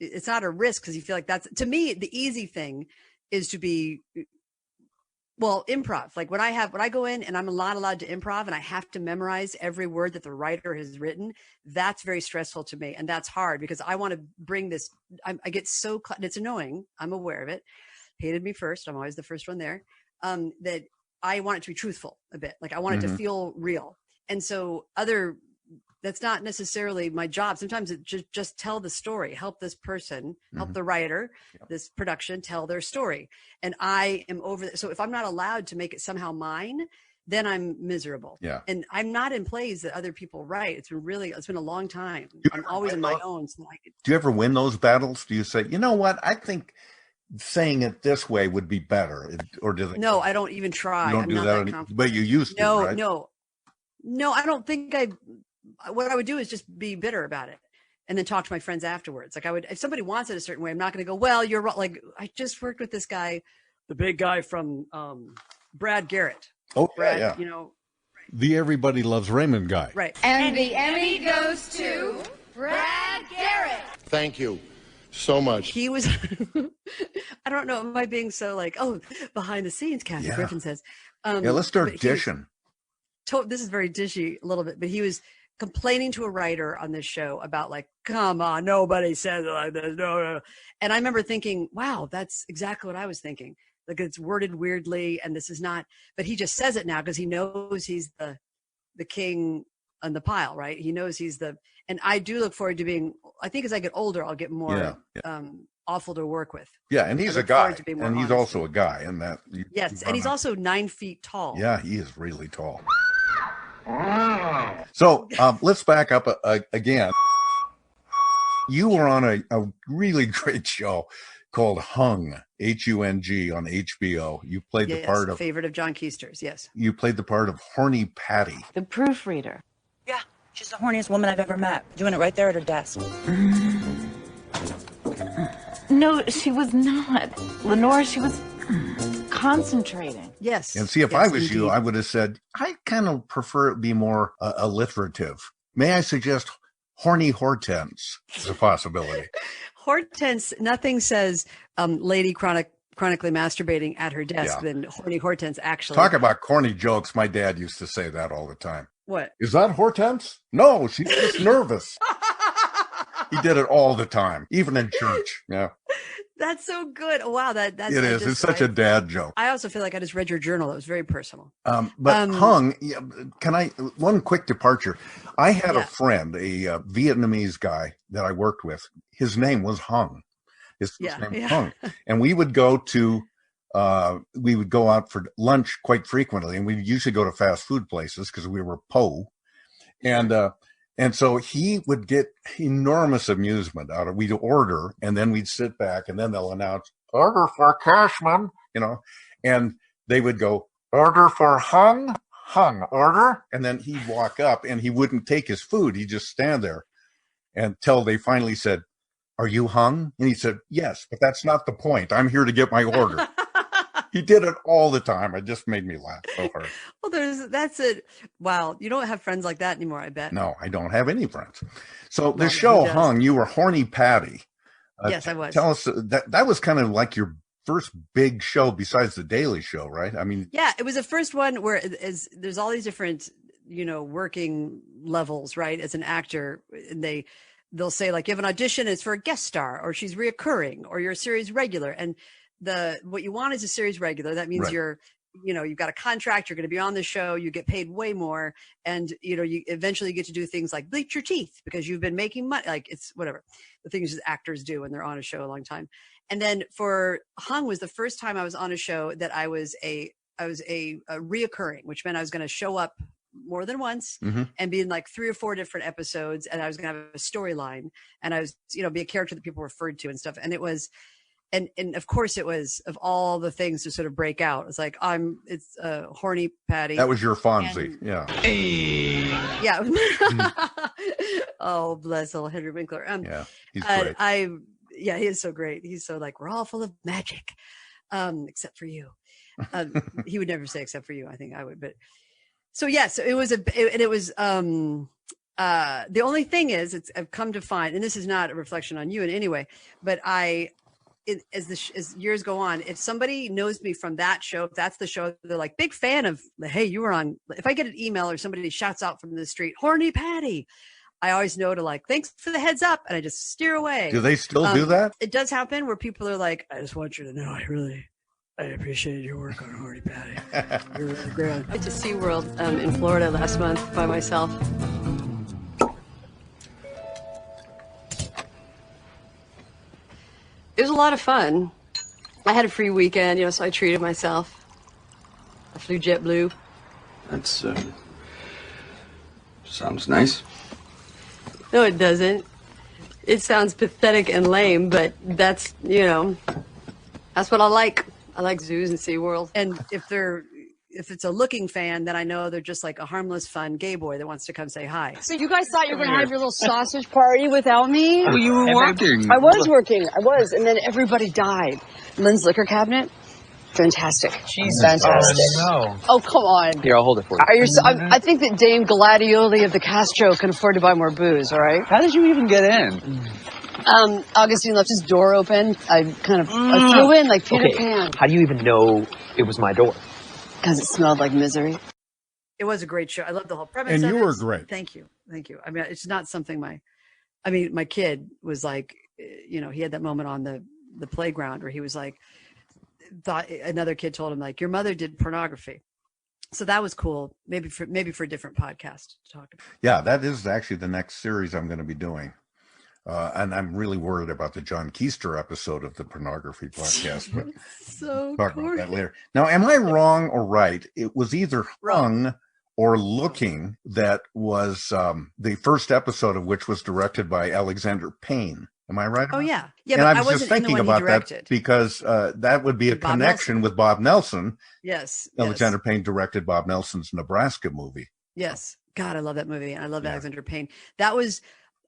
it's not a risk because you feel like that's, to me, the easy thing is to be, well, improv. Like when I go in and I'm not allowed to improv and I have to memorize every word that the writer has written, that's very stressful to me. And that's hard because I want to bring this, I get so, it's annoying. I'm aware of it. Hated me first. I'm always the first one there. That I want it to be truthful a bit. Like I want it to feel real. And so that's not necessarily my job. Sometimes it just tell the story, help this person, help the writer, this production tell their story. And I am over that. So if I'm not allowed to make it somehow mine, then I'm miserable. Yeah. And I'm not in plays that other people write. It's been a long time. I'm always on my own. So Do you ever win those battles? Do you say, you know what, I think saying it this way would be better? Or do they? No, I don't even try. You don't I'm do not that, that confident. but you used to, right? No, I don't think what I would do is just be bitter about it. And then talk to my friends afterwards. Like if somebody wants it a certain way, I'm not going to go, well, you're wrong. Like I just worked with this guy, the big guy from Brad Garrett. Oh, Brad, yeah. You know, The Everybody Loves Raymond guy. right. And the Emmy goes to Brad Garrett. Thank you so much. He was, I don't know, am I being so like, oh, behind the scenes, Kathy Griffin says. Let's start dishing. This is very dishy a little bit, but he was complaining to a writer on this show about like, come on, nobody says it like this. No. And I remember thinking, wow, that's exactly what I was thinking. Like it's worded weirdly and this is not, but he just says it now because he knows he's the king on the pile, right? He knows and I do look forward to being, I think as I get older, I'll get more awful to work with. Yeah. And he's a guy and he's also a guy in that. Yes. And he's also 9 feet tall. Yeah, he is really tall. So let's back up again. You were on a really great show called Hung, H-U-N-G, on HBO. You played the part of favorite of John Keister's. Yes. You played the part of Horny Patty. The proofreader. Yeah, she's the horniest woman I've ever met. Doing it right there at her desk. No, she was not. Lenore, she was concentrating. Yes. And see, if I was you, I would have said, I kind of prefer it be more alliterative. May I suggest Horny Hortense as a possibility? Hortense, nothing says lady chronically masturbating at her desk than Horny Hortense, actually. Talk about corny jokes. My dad used to say that all the time. What? Is that Hortense? No, she's just nervous. He did it all the time, even in church. Yeah. That's so good. Wow, that's it is. It's such a dad joke. I also feel like I just read your journal. It was very personal. But Hung, one quick departure. I had a friend, a Vietnamese guy that I worked with. His name was Hung. His name was Hung. And we would go out for lunch quite frequently. And we'd usually go to fast food places because we were po. And so he would get enormous amusement out of, we'd order and then we'd sit back and then they'll announce, order for Cashman, and they would go, order for Hung, order. And then he'd walk up and he wouldn't take his food. He'd just stand there until they finally said, are you Hung? And he said, yes, but that's not the point. I'm here to get my order. He did it all the time. It just made me laugh so hard. Well, that's it. Wow. You don't have friends like that anymore, I bet. No, I don't have any friends. So the show Hung, you were Horny Patty. Yes, I was. Tell us, that was kind of like your first big show besides the Daily Show, right? I mean. Yeah, it was the first one where there's all these different, working levels, right? As an actor, and they'll say like, you have an audition, it's for a guest star, or she's reoccurring, or you're a series regular. And what you want is a series regular. That means you've got a contract, you're going to be on the show, you get paid way more. And, you eventually get to do things like bleach your teeth because you've been making money. Like it's whatever the things that actors do when they're on a show a long time. And then for Hung was the first time I was on a show that I was a reoccurring, which meant I was going to show up more than once and be in like 3 or 4 different episodes. And I was going to have a storyline and I was, be a character that people referred to and stuff. And it was, and of course it was, of all the things to sort of break out, it's like, it's Horny Patty. That was your Fonzie. Yeah. Yeah. Oh, bless old Henry Winkler. Yeah. He's great. He is so great. He's so like, we're all full of magic. Except for you. He would never say except for you. I think I would, but so it was the only thing is I've come to find, and this is not a reflection on you in any way, but as years go on, if somebody knows me from that show, if that's the show, they're like big fan of, hey, you were on, if I get an email or somebody shouts out from the street, Horny Patty, I always know to like, thanks for the heads up. And I just steer away. Do they still do that? It does happen where people are like, I just want you to know, I appreciated your work on Horny Patty. You're really great. I went to SeaWorld in Florida last month by myself. It was a lot of fun. I had a free weekend, so I treated myself. I flew JetBlue. That's, sounds nice. No, it doesn't. It sounds pathetic and lame, but that's, you know, that's what I like. I like zoos and SeaWorld. And if it's a looking fan, then I know they're just like a harmless, fun gay boy that wants to come say hi. So you guys thought you were going to have your little sausage party without me? Well, you were working. I was working. I was. And then everybody died. Lynn's liquor cabinet, fantastic. Jesus. Fantastic. No. Oh, come on. Here, I'll hold it for you. Are you I think that Dame Gladioli of the Castro can afford to buy more booze, all right? How did you even get in? Augustine left his door open. I kind of I flew in like Peter Pan. How do you even know it was my door? Because it smelled like misery. It was a great show. I love the whole premise. And of you it. were great. Thank you. Thank you. I mean, it's not something my kid was like, you know, he had that moment on the playground where he was like, thought another kid told him like, your mother did pornography. So that was cool. Maybe for a different podcast to talk about. Yeah, that is actually the next series I'm going to be doing. And I'm really worried about the John Keister episode of the pornography podcast, but so talk about that later. Now, am I wrong or right? It was either Hung or Looking that was the first episode of which was directed by Alexander Payne. Am I right? Oh yeah, yeah. And But I was just thinking about that because that would be a connection with Bob Nelson. Yes. Alexander Payne directed Bob Nelson's Nebraska movie. Yes. God, I love that movie. I love Alexander Payne. That was.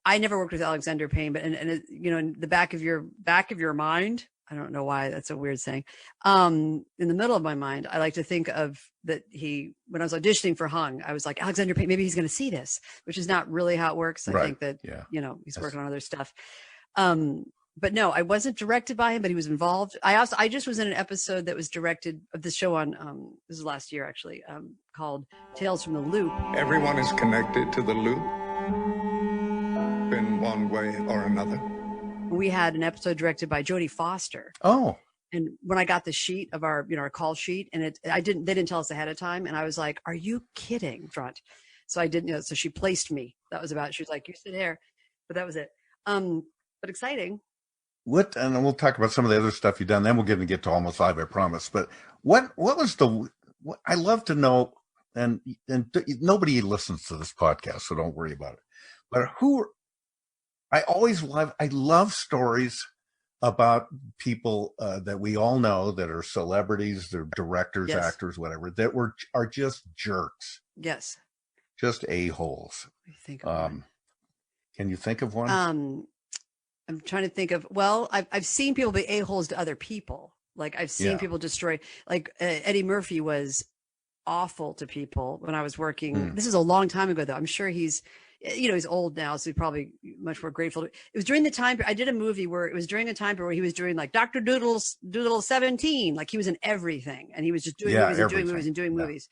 I never worked with Alexander Payne, but you know, in the back of your mind, I don't know why that's a weird saying. In the middle of my mind, I like to think of that when I was auditioning for Hung, I was like, Alexander Payne, maybe he's going to see this, which is not really how it works. I think that, you know, he's working on other stuff. But no, I wasn't directed by him, but he was involved. I just was in an episode that was directed of the show on, this is last year actually, called Tales from the Loop. Everyone is connected to the loop in one way or another. We had an episode directed by Jodie Foster. Oh. And when I got the sheet of our call sheet, and they didn't tell us ahead of time, and I was like, "Are you kidding?" Front. So I didn't know. So she placed me. That was about it. She was like, "You sit here," but that was it. But exciting. And we'll talk about some of the other stuff you've done. Then we're going to get to Almost Live, I promise. But what was I love to know, and nobody listens to this podcast, so don't worry about it. But I love stories about people that we all know that are celebrities, they're directors, actors, whatever, that are just jerks. Yes. Just a-holes. Can you think of one? I'm trying to think of, well, I've seen people be a-holes to other people. Like I've seen people destroy, like Eddie Murphy was awful to people when I was working. This is a long time ago though. I'm sure he's old now, so he's probably much more grateful. It was during the time I did a movie where it was during a time where he was doing like Dr. Doodle 17, like he was in everything, and he was just doing movies and doing movies.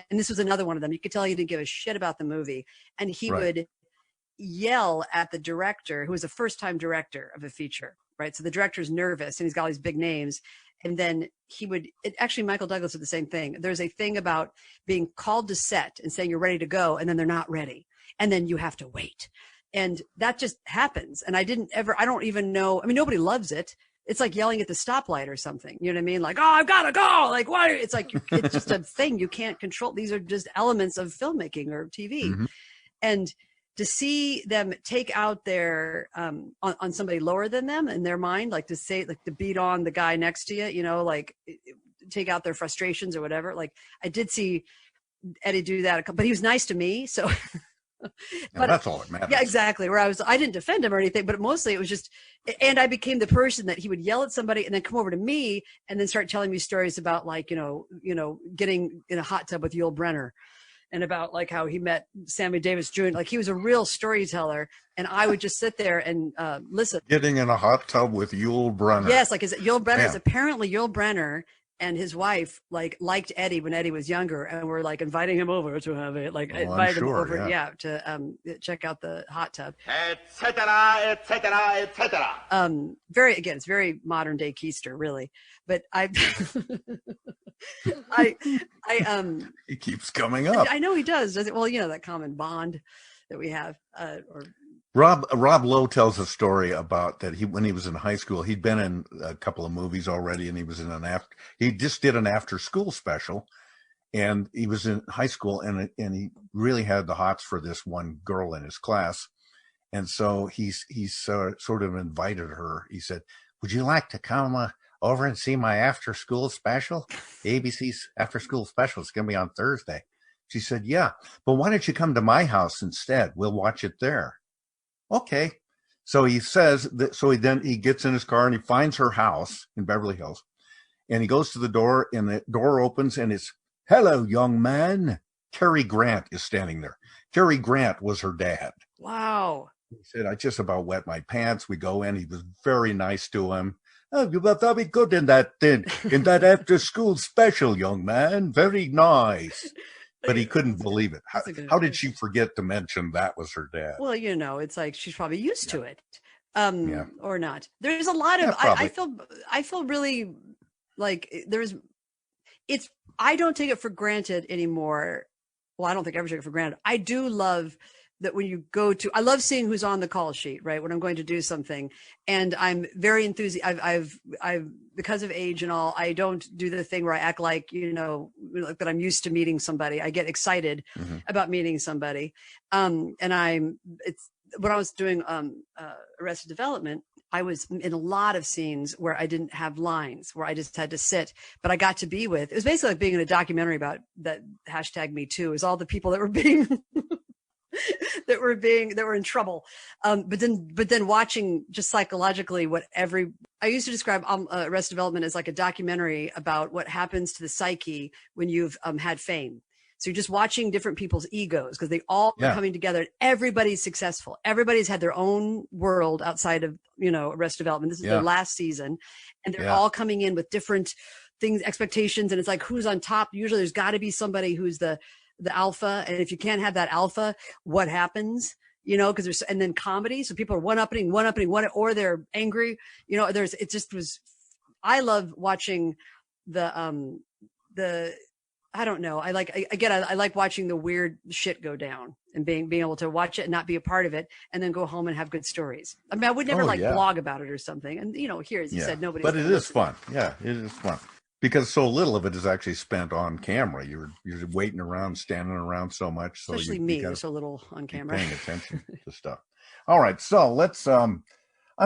And this was another one of them. You could tell he didn't give a shit about the movie, and he would yell at the director, who was a first-time director of a feature, right? So the director's nervous, and he's got all these big names. And then actually, Michael Douglas did the same thing. There's a thing about being called to set and saying you're ready to go, and then they're not ready. And then you have to wait. And that just happens. And I don't even know. I mean, nobody loves it. It's like yelling at the stoplight or something. You know what I mean? Like, oh, I've got to go. Like, why? It's like, it's just a thing you can't control. These are just elements of filmmaking or TV. Mm-hmm. And to see them take out their, on somebody lower than them in their mind, like to say, like to beat on the guy next to you, like take out their frustrations or whatever. Like I did see Eddie do that, but he was nice to me. So but that's all that matters. Yeah, exactly. Where I didn't defend him or anything, but mostly it was just, and I became the person that he would yell at somebody and then come over to me and then start telling me stories about like, getting in a hot tub with Yul Brynner and about like how he met Sammy Davis Jr. Like he was a real storyteller, and I would just sit there and listen. Getting in a hot tub with Yul Brynner. Yes, like Yul Brynner is apparently Yul Brynner and his wife liked Eddie when Eddie was younger, and were like inviting him over to have it, invited him over, to check out the hot tub, etc., etc., etc. It's very modern day Keister, really. But he keeps coming up. I know he does. Well, that common bond that we have, Rob Lowe tells a story about that when he was in high school, he'd been in a couple of movies already, and he was in he just did an after school special, and he was in high school, and he really had the hots for this one girl in his class. And so he's sort of invited her. He said, would you like to come over and see my after school special? ABC's after school special. It's going to be on Thursday. She said, yeah, but why don't you come to my house instead? We'll watch it there. Okay. So he says that, so he gets in his car and he finds her house in Beverly Hills, and he goes to the door, and the door opens, and it's, hello, young man. Cary Grant is standing there. Cary Grant was her dad. Wow. He said, I just about wet my pants. We go in. He was very nice to him. Oh, you were very good in that after school special, young man. Very nice. But he couldn't believe it. How did she forget to mention that was her dad? Well, you know, it's like she's probably used to it, or not. There's a lot of. I feel really like I don't take it for granted anymore. Well, I don't think I ever take it for granted. I do love that when you go to, I love seeing who's on the call sheet, right? When I'm going to do something, and I'm very enthusiastic. I've because of age and all, I don't do the thing where I act like, you know, like that I'm used to meeting somebody. I get excited about meeting somebody. And when I was doing Arrested Development, I was in a lot of scenes where I didn't have lines, where I just had to sit, but I got to be with, it was basically like being in a documentary about that #MeToo, is all the people that were being that were in trouble. But then watching just psychologically I used to describe Arrested Development as like a documentary about what happens to the psyche when you've had fame. So you're just watching different people's egos, because they all are coming together. Everybody's successful. Everybody's had their own world outside of, you know, Arrested Development. This is their last season, and they're all coming in with different things, expectations. And it's like, who's on top? Usually there's got to be somebody who's the alpha. And if you can't have that alpha, what happens? You know, because and then comedy. So people are one-upping, or they're angry. You know, I love watching I don't know. I like watching the weird shit go down and being able to watch it and not be a part of it, and then go home and have good stories. I mean, I would never blog about it or something. And, you know, here, as you said, nobody. But it is fun. Yeah, it is fun. Because so little of it is actually spent on camera. You're waiting around, standing around so much. So especially me, so little on camera. Paying attention to stuff. All right, so let's. I'm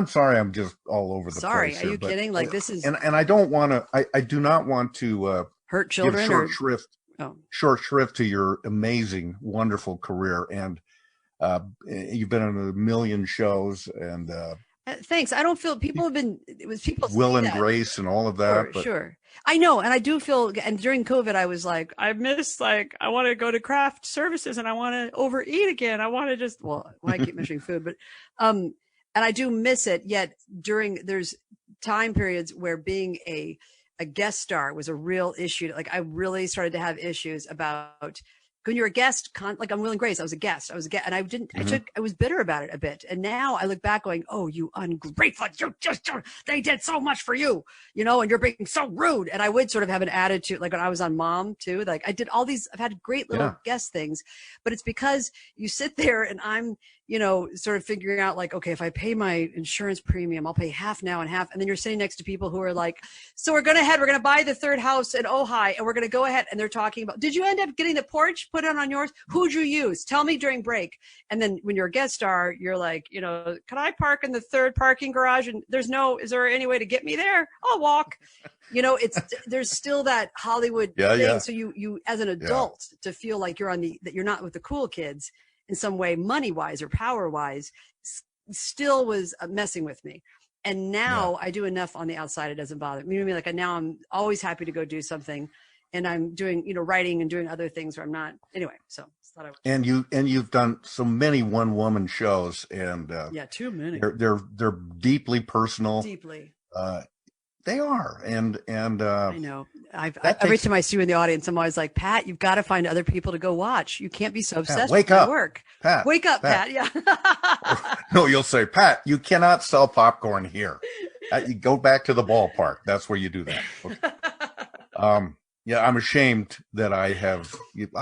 sorry, I'm just all over the place. Sorry, are you kidding? Like, this is. And I don't want to. I do not want to hurt children. Give short shrift to your amazing, wonderful career, and you've been on 1 million shows, and. Thanks. I don't feel people have been. It was people. Will and Grace and all of that. Sure. I know, and I do feel. And during COVID, I was like, I miss. Like, I want to go to craft services, and I want to overeat again. I want to just. Well, I keep mentioning food, but, and I do miss it. Yet there's time periods where being a guest star was a real issue. Like, I really started to have issues about. When you're a guest, like on Will and Grace, I was a guest, and I didn't, I was bitter about it a bit. And now I look back going, oh, you ungrateful, they did so much for you, you know, and you're being so rude. And I would sort of have an attitude, like when I was on Mom too, like I did all these, I've had great little guest things, but it's because you sit there and I'm, you know, sort of figuring out like, okay, if I pay my insurance premium, I'll pay half now and half. And then you're sitting next to people who are like, so we're going to buy the 3rd house in Ojai, and we're going to go ahead. And they're talking about, did you end up getting the porch put on yours? Who'd you use? Tell me during break. And then when you're a guest star, you're like, you know, can I park in the 3rd parking garage? And is there any way to get me there? I'll walk. You know, there's still that Hollywood thing. Yeah. So you as an adult to feel like that you're not with the cool kids in some way, money wise or power wise, still was messing with me. And now I do enough on the outside. It doesn't bother me. I mean, like now I'm always happy to go do something, and I'm doing, you know, writing and doing other things where I'm not anyway. So thought I would. And you've done so many one-woman shows, and too many. They're deeply personal. Deeply. They are, and I know. Every time I see you in the audience, I'm always like, Pat, you've got to find other people to go watch. You can't be so obsessed with my work. Pat, wake up, Pat. Yeah. No, you'll say, Pat, you cannot sell popcorn here. You go back to the ballpark. That's where you do that. Okay. Yeah, I'm ashamed that I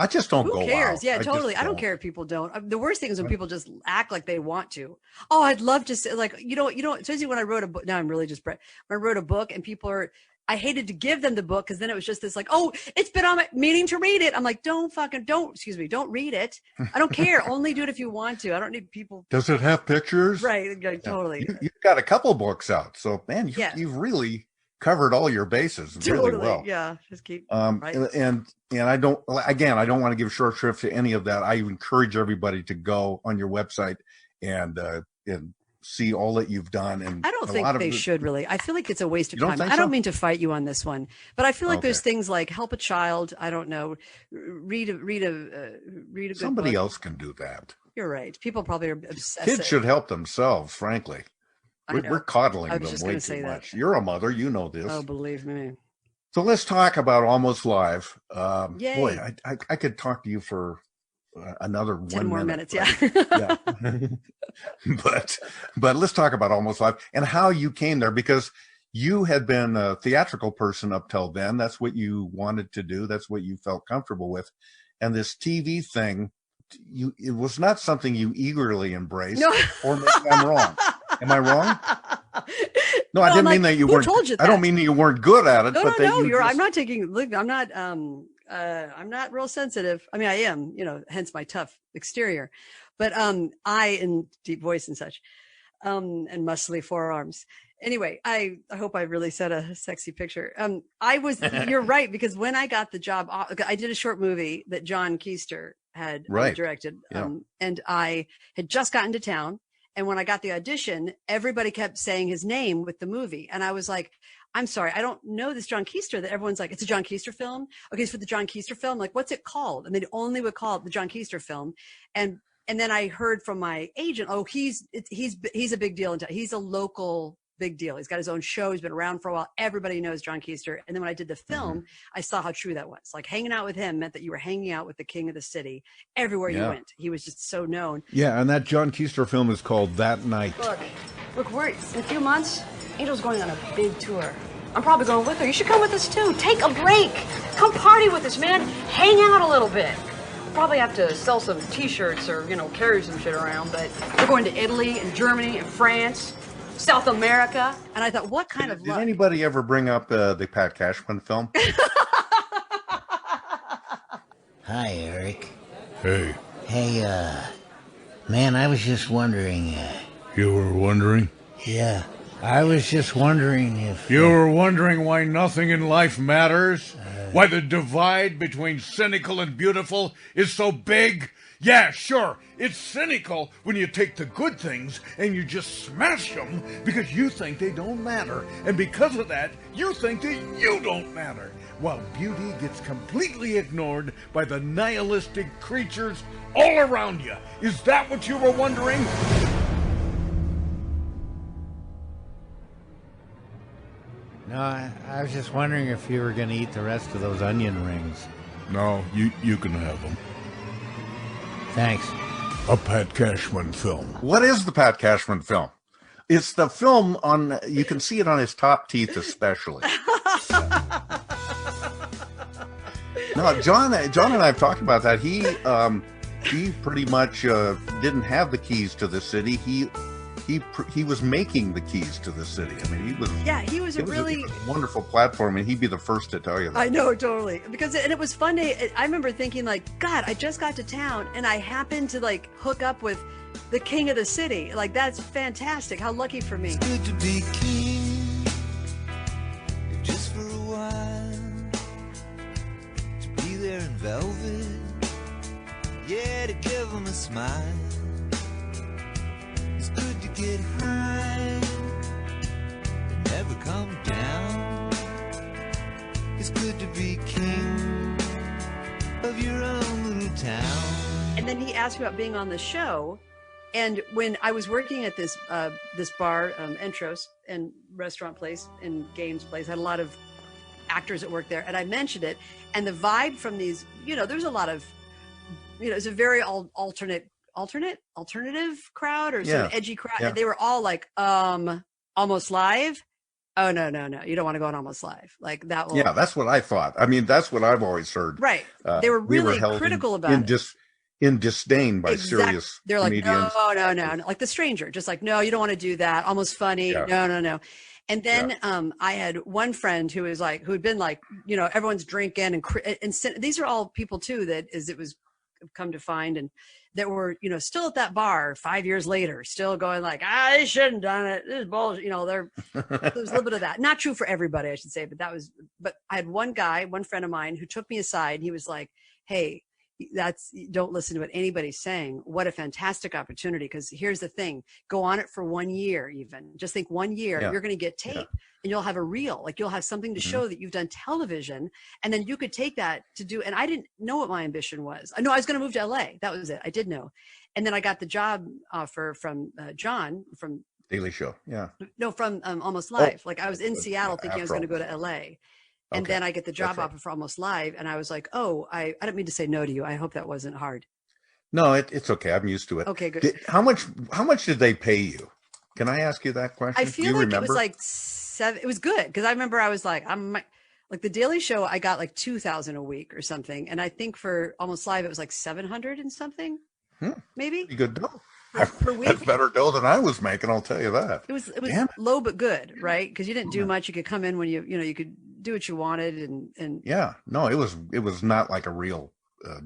just don't go out. Who cares? Yeah, totally. I don't care if people don't. The worst thing is when people just act like they want to. Oh, I'd love to say, like, you know, especially when I wrote a book. Now I'm really just, when I wrote a book and people are, I hated to give them the book because then it was just this like, oh, it's been on my meaning to read it. I'm like, don't read it. I don't care. Only do it if you want to. I don't need people. Does it have pictures? Right. Totally. You've got a couple books out. So, man, you've really covered all your bases really well. Yeah. Just keep and I don't want to give short shrift to any of that. I encourage everybody to go on your website and see all that you've done. And I don't think they should really. I feel like it's a waste of time. I don't mean to fight you on this one, but I feel like there's things like help a child. I don't know. Read a good Somebody book. else can do that. You're right. People probably are obsessive. Kids should help themselves, frankly. We're coddling them way too much. You're a mother. You know this. Oh, believe me. So let's talk about Almost Live. Yay. Boy, I could talk to you for another 10 more minutes. Yeah. Yeah. but let's talk about Almost Live and how you came there, because you had been a theatrical person up till then. That's what you wanted to do. That's what you felt comfortable with. And this TV thing, it was not something you eagerly embraced. No. Or maybe I'm wrong. Am I wrong? No, I didn't mean that you weren't. Told you that? I don't mean that you weren't good at it. No, but no. I'm not taking. Look, I'm not real sensitive. I mean, I am. Hence my tough exterior. But in deep voice and such, and muscly forearms. Anyway, I hope I really set a sexy picture. You're right, because when I got the job, I did a short movie that John Keister had directed, and I had just gotten to town. And when I got the audition, everybody kept saying his name with the movie. And I was like, I'm sorry, I don't know this John Keister. That everyone's like, it's a John Keister film. Okay, it's for the John Keister film. Like, what's it called? And they only would call it the John Keister film. And then I heard from my agent, oh, he's a big deal. He's a local big deal. He's got his own show. He's been around for a while. Everybody knows John Keister. And then when I did the film, I saw how true that was. Like, hanging out with him meant that you were hanging out with the king of the city everywhere you went. He was just so known. Yeah, and that John Keister film is called That Night. Look, we're in a few months. Angel's going on a big tour. I'm probably going with her. You should come with us too. Take a break. Come party with us, man. Hang out a little bit. We'll probably have to sell some T-shirts or carry some shit around. But we're going to Italy and Germany and France. South America. And I thought, what kind of luck? Did anybody ever bring up the Pat Cashman film? Hi, Eric. Hey. Hey, man, I was just wondering. You were wondering? Yeah. I was just wondering if... You were wondering why nothing in life matters? Why the divide between cynical and beautiful is so big? Yeah, sure, it's cynical when you take the good things and you just smash them because you think they don't matter. And because of that, you think that you don't matter. While beauty gets completely ignored by the nihilistic creatures all around you. Is that what you were wondering? No, I was just wondering if you were going to eat the rest of those onion rings. No, you can have them. Thanks. A Pat Cashman film. What is the Pat Cashman film? It's the film on, you can see it on his top teeth especially. No, John and I have talked about that. He pretty much didn't have the keys to the city. He was making the keys to the city. I mean, he was a wonderful platform, and he'd be the first to tell you that. I know, totally. And it was fun. I remember thinking, like, God, I just got to town, and I happened to like hook up with the king of the city. Like, that's fantastic. How lucky for me. It's good to be king, just for a while. To be there in velvet, yeah, to give him a smile. It's good to get high and never come down. It's good to be king of your own little town. And then he asked me about being on the show. And when I was working at this bar, Entros, and restaurant place and games place, had a lot of actors that worked there. And I mentioned it. And the vibe from these, there's a lot of, it's a very alternative crowd or sort of edgy crowd. Yeah. And they were all like, Almost Live. Oh, no. You don't want to go on Almost Live. Like that. Yeah, that's what I thought. I mean, that's what I've always heard. Right. They were really critical about it. In disdain by serious They're like, comedians. no. Like The Stranger. Just like, no, you don't want to do that. Almost Funny. Yeah. No. And then I had one friend who was like, who had been like, you know, everyone's drinking and these are all people too that as it was come to find and that were, you know, still at that bar 5 years later, still going like, they shouldn't have done it. This is bullshit. You know, there was a little bit of that. Not true for everybody, I should say, but I had one friend of mine who took me aside and he was like, hey, don't listen to what anybody's saying. What a fantastic opportunity. Because here's the thing, go on it for 1 year, even just think 1 year, you're going to get tape and you'll have a reel, like you'll have something to show that you've done television. And then you could take that to do, and I didn't know what my ambition was. I know I was going to move to LA. That was it. I did know. And then I got the job offer from John from Daily Show. Yeah. No, from Almost Live. Like I was in Seattle thinking I was going to go to LA. And then I get the job offer for Almost Live. And I was like, oh, I don't mean to say no to you. I hope that wasn't hard. No, it's okay. I'm used to it. Okay, good. How much did they pay you? Can I ask you that question? I feel like it was like $7. It was good. Because I remember I was like, like the Daily Show, I got like $2,000 a week or something. And I think for Almost Live, it was like 700 and something, maybe. Pretty good dough. Per week. That's better dough than I was making, I'll tell you that. It was low but good, right? Because you didn't do much. You could come in when you could do what you wanted and yeah, no, it was not like a real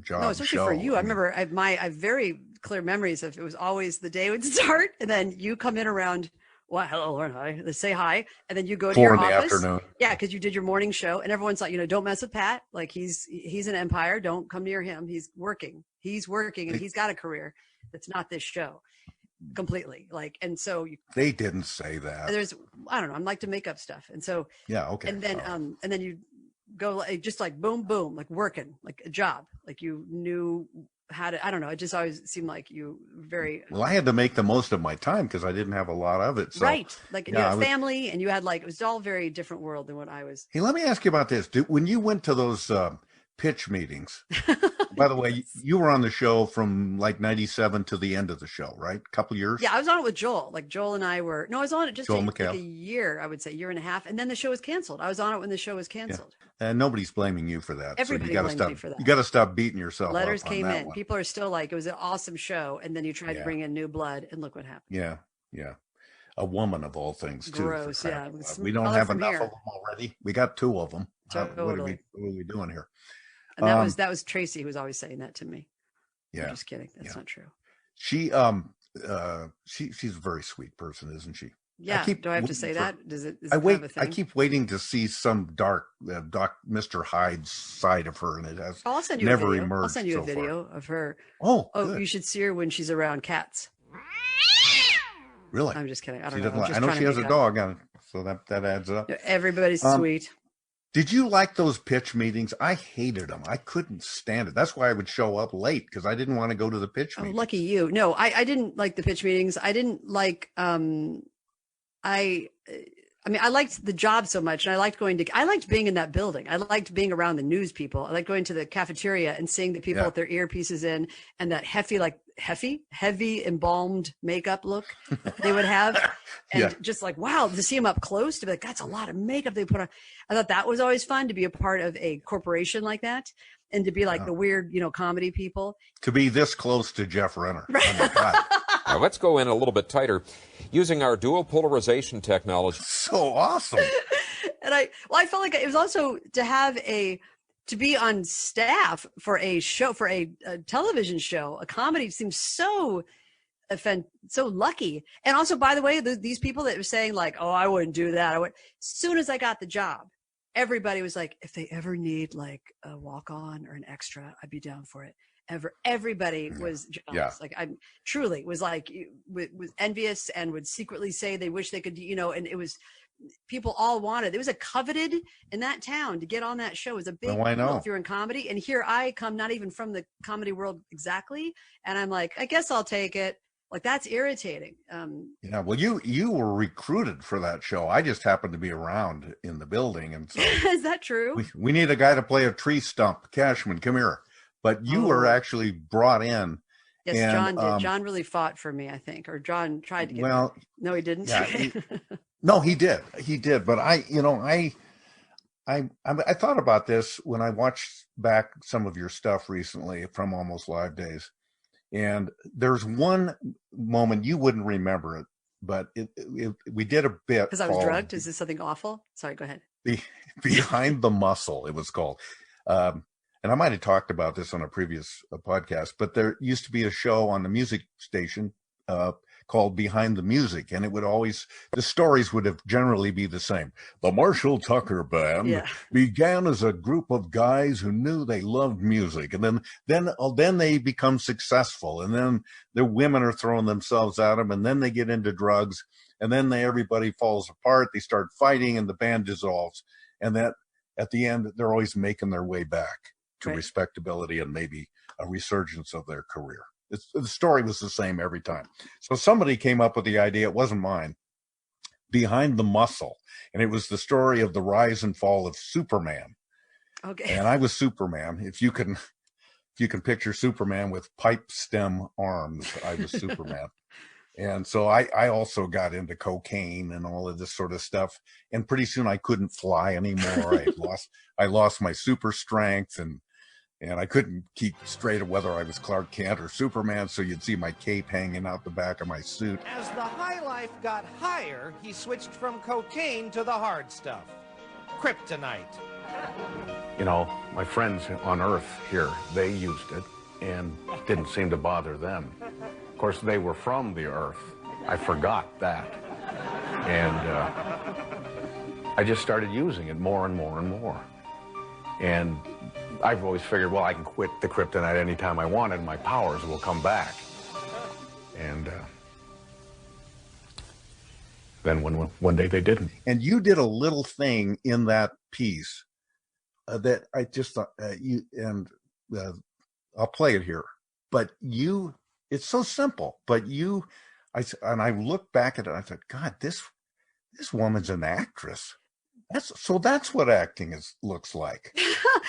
job. No, especially show. for you. I remember I have very clear memories of it was always the day would start and then you come in around hello Lauren, hi. They say hi, and then you go to 4 your in the office. afternoon. Yeah, because you did your morning show, and everyone's like, don't mess with Pat. Like he's an empire. Don't come near him. He's working, and he's got a career that's not this show. Completely and so they didn't say that. I don't know, I'm like to make up stuff, and so and then you go just like boom boom, like working like a job, like you knew how to. I don't know, it just always seemed like you very well. I had to make the most of my time because I didn't have a lot of it, so, right, like and you had family and you had like it was all very different world than what I was. Hey, let me ask you about this. When you went to those pitch meetings, by the way, you were on the show from like 97 to the end of the show, right? A couple years. Yeah, I was on it with Joel. Like Joel and I were. No, I was on it just like a year. I would say year and a half, and then the show was canceled. I was on it when the show was canceled. Yeah. And nobody's blaming you for that. Everybody blamed me for that. You got to stop beating yourself. Letters up came on that in. one. People are still like, it was an awesome show, and then you tried to bring in new blood, and look what happened. Yeah, yeah. A woman of all things, too. Gross. Yeah. We don't have enough of them already. We got 2 of them. Totally. What are we doing here? And that was Tracy who was always saying that to me. Yeah. I'm just kidding. That's not true. She's a very sweet person, isn't she? Yeah. Do I have to say that? Is it I kind of a thing? I keep waiting to see some dark Mr. Hyde's side of her, and it has I'll send you never a video. emerged. I'll send you a so video far. of her. Oh, you should see her when she's around cats. Really? I'm just kidding. I She don't know. doesn't. I know she has a dog on it, so that adds up. Everybody's sweet. Did you like those pitch meetings? I hated them. I couldn't stand it. That's why I would show up late because I didn't want to go to the pitch meeting. Lucky you. No, I didn't like the pitch meetings. I didn't like. I mean, I liked the job so much, and I liked being in that building. I liked being around the news people. I liked going to the cafeteria and seeing the people with their earpieces in and that heavy embalmed makeup look they would have. And just like, wow, to see them up close, to be like, that's a lot of makeup they put on. I thought that was always fun to be a part of a corporation like that and to be like the weird, comedy people. To be this close to Jeff Renner. Right. Oh my God. Now let's go in a little bit tighter using our dual polarization technology. So awesome. And I felt like it was also to be on staff for a show, for a television show, a comedy seems so lucky. And also, by the way, these people that were saying like, oh, I wouldn't do that. As soon as I got the job, everybody was like, if they ever need like a walk-on or an extra, I'd be down for it. Everybody was jealous. Yeah. Like I truly was like, was envious and would secretly say they wish they could, and it was, people all wanted, it was a coveted in that town to get on that show. It was a big deal if you're in comedy. And here I come, not even from the comedy world exactly. And I'm like, I guess I'll take it. Like, that's irritating. Yeah, well, you were recruited for that show. I just happened to be around in the building. And so is that true? We need a guy to play a tree stump. Cashman, come here. But you were actually brought in. Yes, and, John did. John really fought for me, I think. Or John tried to get me. No, he didn't. Yeah, no, he did. He did. But I thought about this when I watched back some of your stuff recently from Almost Live days. And there's one moment, you wouldn't remember it, but we did a bit because I was called drugged. Is this something awful? Sorry, go ahead. Behind the Muscle, it was called. And I might have talked about this on a previous podcast, but there used to be a show on the music station called Behind the Music, and it would always, the stories would have generally be the same. The Marshall Tucker Band began as a group of guys who knew they loved music, and then they become successful, and then the women are throwing themselves at them, and then they get into drugs, and then everybody falls apart. They start fighting, and the band dissolves, and that at the end they're always making their way back to respectability and maybe a resurgence of their career. The story was the same every time. So somebody came up with the idea, it wasn't mine, Behind the Muscle. And it was the story of the rise and fall of Superman. Okay. And I was Superman. If you can picture Superman with pipe stem arms, I was Superman. And so I also got into cocaine and all of this sort of stuff. And pretty soon I couldn't fly anymore. I lost my super strength, and I couldn't keep straight of whether I was Clark Kent or Superman, so you'd see my cape hanging out the back of my suit. As the high life got higher, he switched from cocaine to the hard stuff, kryptonite. You know, my friends on Earth here, they used it and didn't seem to bother them. Of course, they were from the Earth. I forgot that. And I just started using it more and more and more. And I've always figured, well, I can quit the kryptonite anytime I want and my powers will come back. And then one day they didn't. And you did a little thing in that piece that I just thought, I'll play it here. But it's so simple, but I looked back at it and I thought, God, this woman's an actress. That's what acting looks like.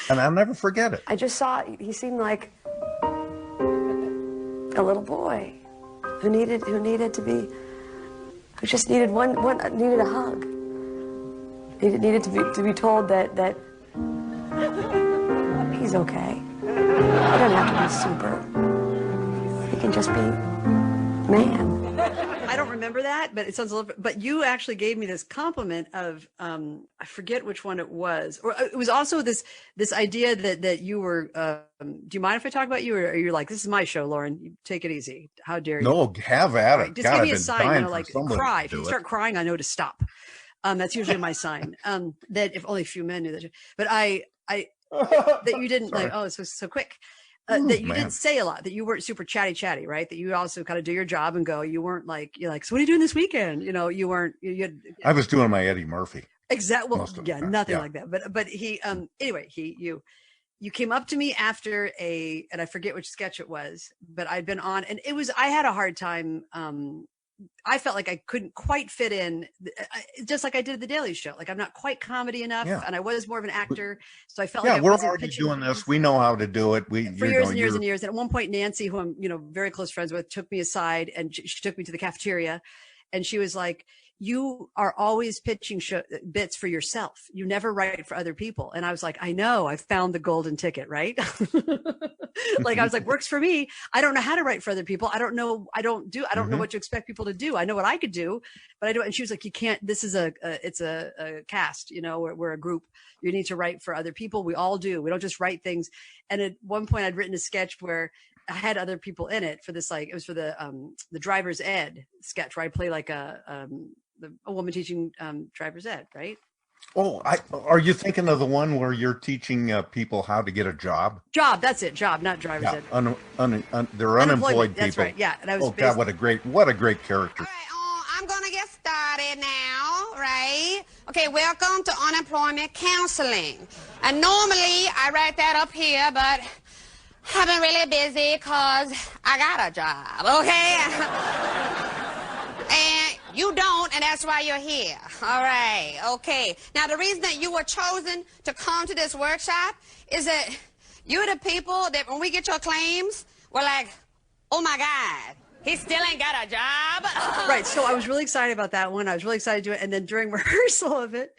And I'll never forget it. I just saw, he seemed like a little boy who needed to be, who just needed needed a hug. Needed to be told that he's okay. He doesn't have to be super. He can just be man. I don't remember that, but it sounds a little. But you actually gave me this compliment of I forget which one it was, or it was also this idea that you were. Do you mind if I talk about you, or are you like, this is my show, Lauren? You take it easy. How dare you? No, have at it. Just God, give me a sign, like cry. If you it. start crying, I know to stop. That's usually my sign. That if only a few men knew that. But I that you didn't like. Oh, it's so quick. That you didn't say a lot, that you weren't super chatty, right? That you also kind of do your job and go. You weren't like, you're like, so what are you doing this weekend? You know, you weren't. I was doing my Eddie Murphy. Exactly. Well, yeah, nothing like that. But he, anyway, you came up to me after and I forget which sketch it was, but I'd been on, and I had a hard time. I felt like I couldn't quite fit in, just like I did at the Daily Show. Like I'm not quite comedy enough, and I was more of an actor, so I felt like I wasn't already doing this. We know how to do it. For years and years and years. And at one point, Nancy, who I'm very close friends with, took me aside and she took me to the cafeteria, and she was like, "You are always pitching bits for yourself. You never write for other people." And I was like, "I know. I found the golden ticket, right?" Like I was like, "Works for me. I don't know how to write for other people. I don't know. I don't know what to expect people to do. I know what I could do, but I don't." And she was like, "You can't. This is it's a cast. We're a group. You need to write for other people. We all do. We don't just write things." And at one point, I'd written a sketch where I had other people in it for this. Like it was for the driver's ed sketch where I play like a woman teaching driver's ed, right? Oh, are you thinking of the one where you're teaching people how to get a job? Job, that's it. Job, not driver's ed. They're unemployed people. That's right. Yeah, and I was. Oh God, what a great character. All right, I'm gonna get started now, right? Okay, welcome to unemployment counseling. And normally I write that up here, but I've been really busy because I got a job, okay? And you don't, and that's why you're here. All right, okay. Now, the reason that you were chosen to come to this workshop is that you're the people that when we get your claims, we're like, oh my God, he still ain't got a job. Right, so I was really excited about that one. I was really excited to do it. And then during rehearsal of it,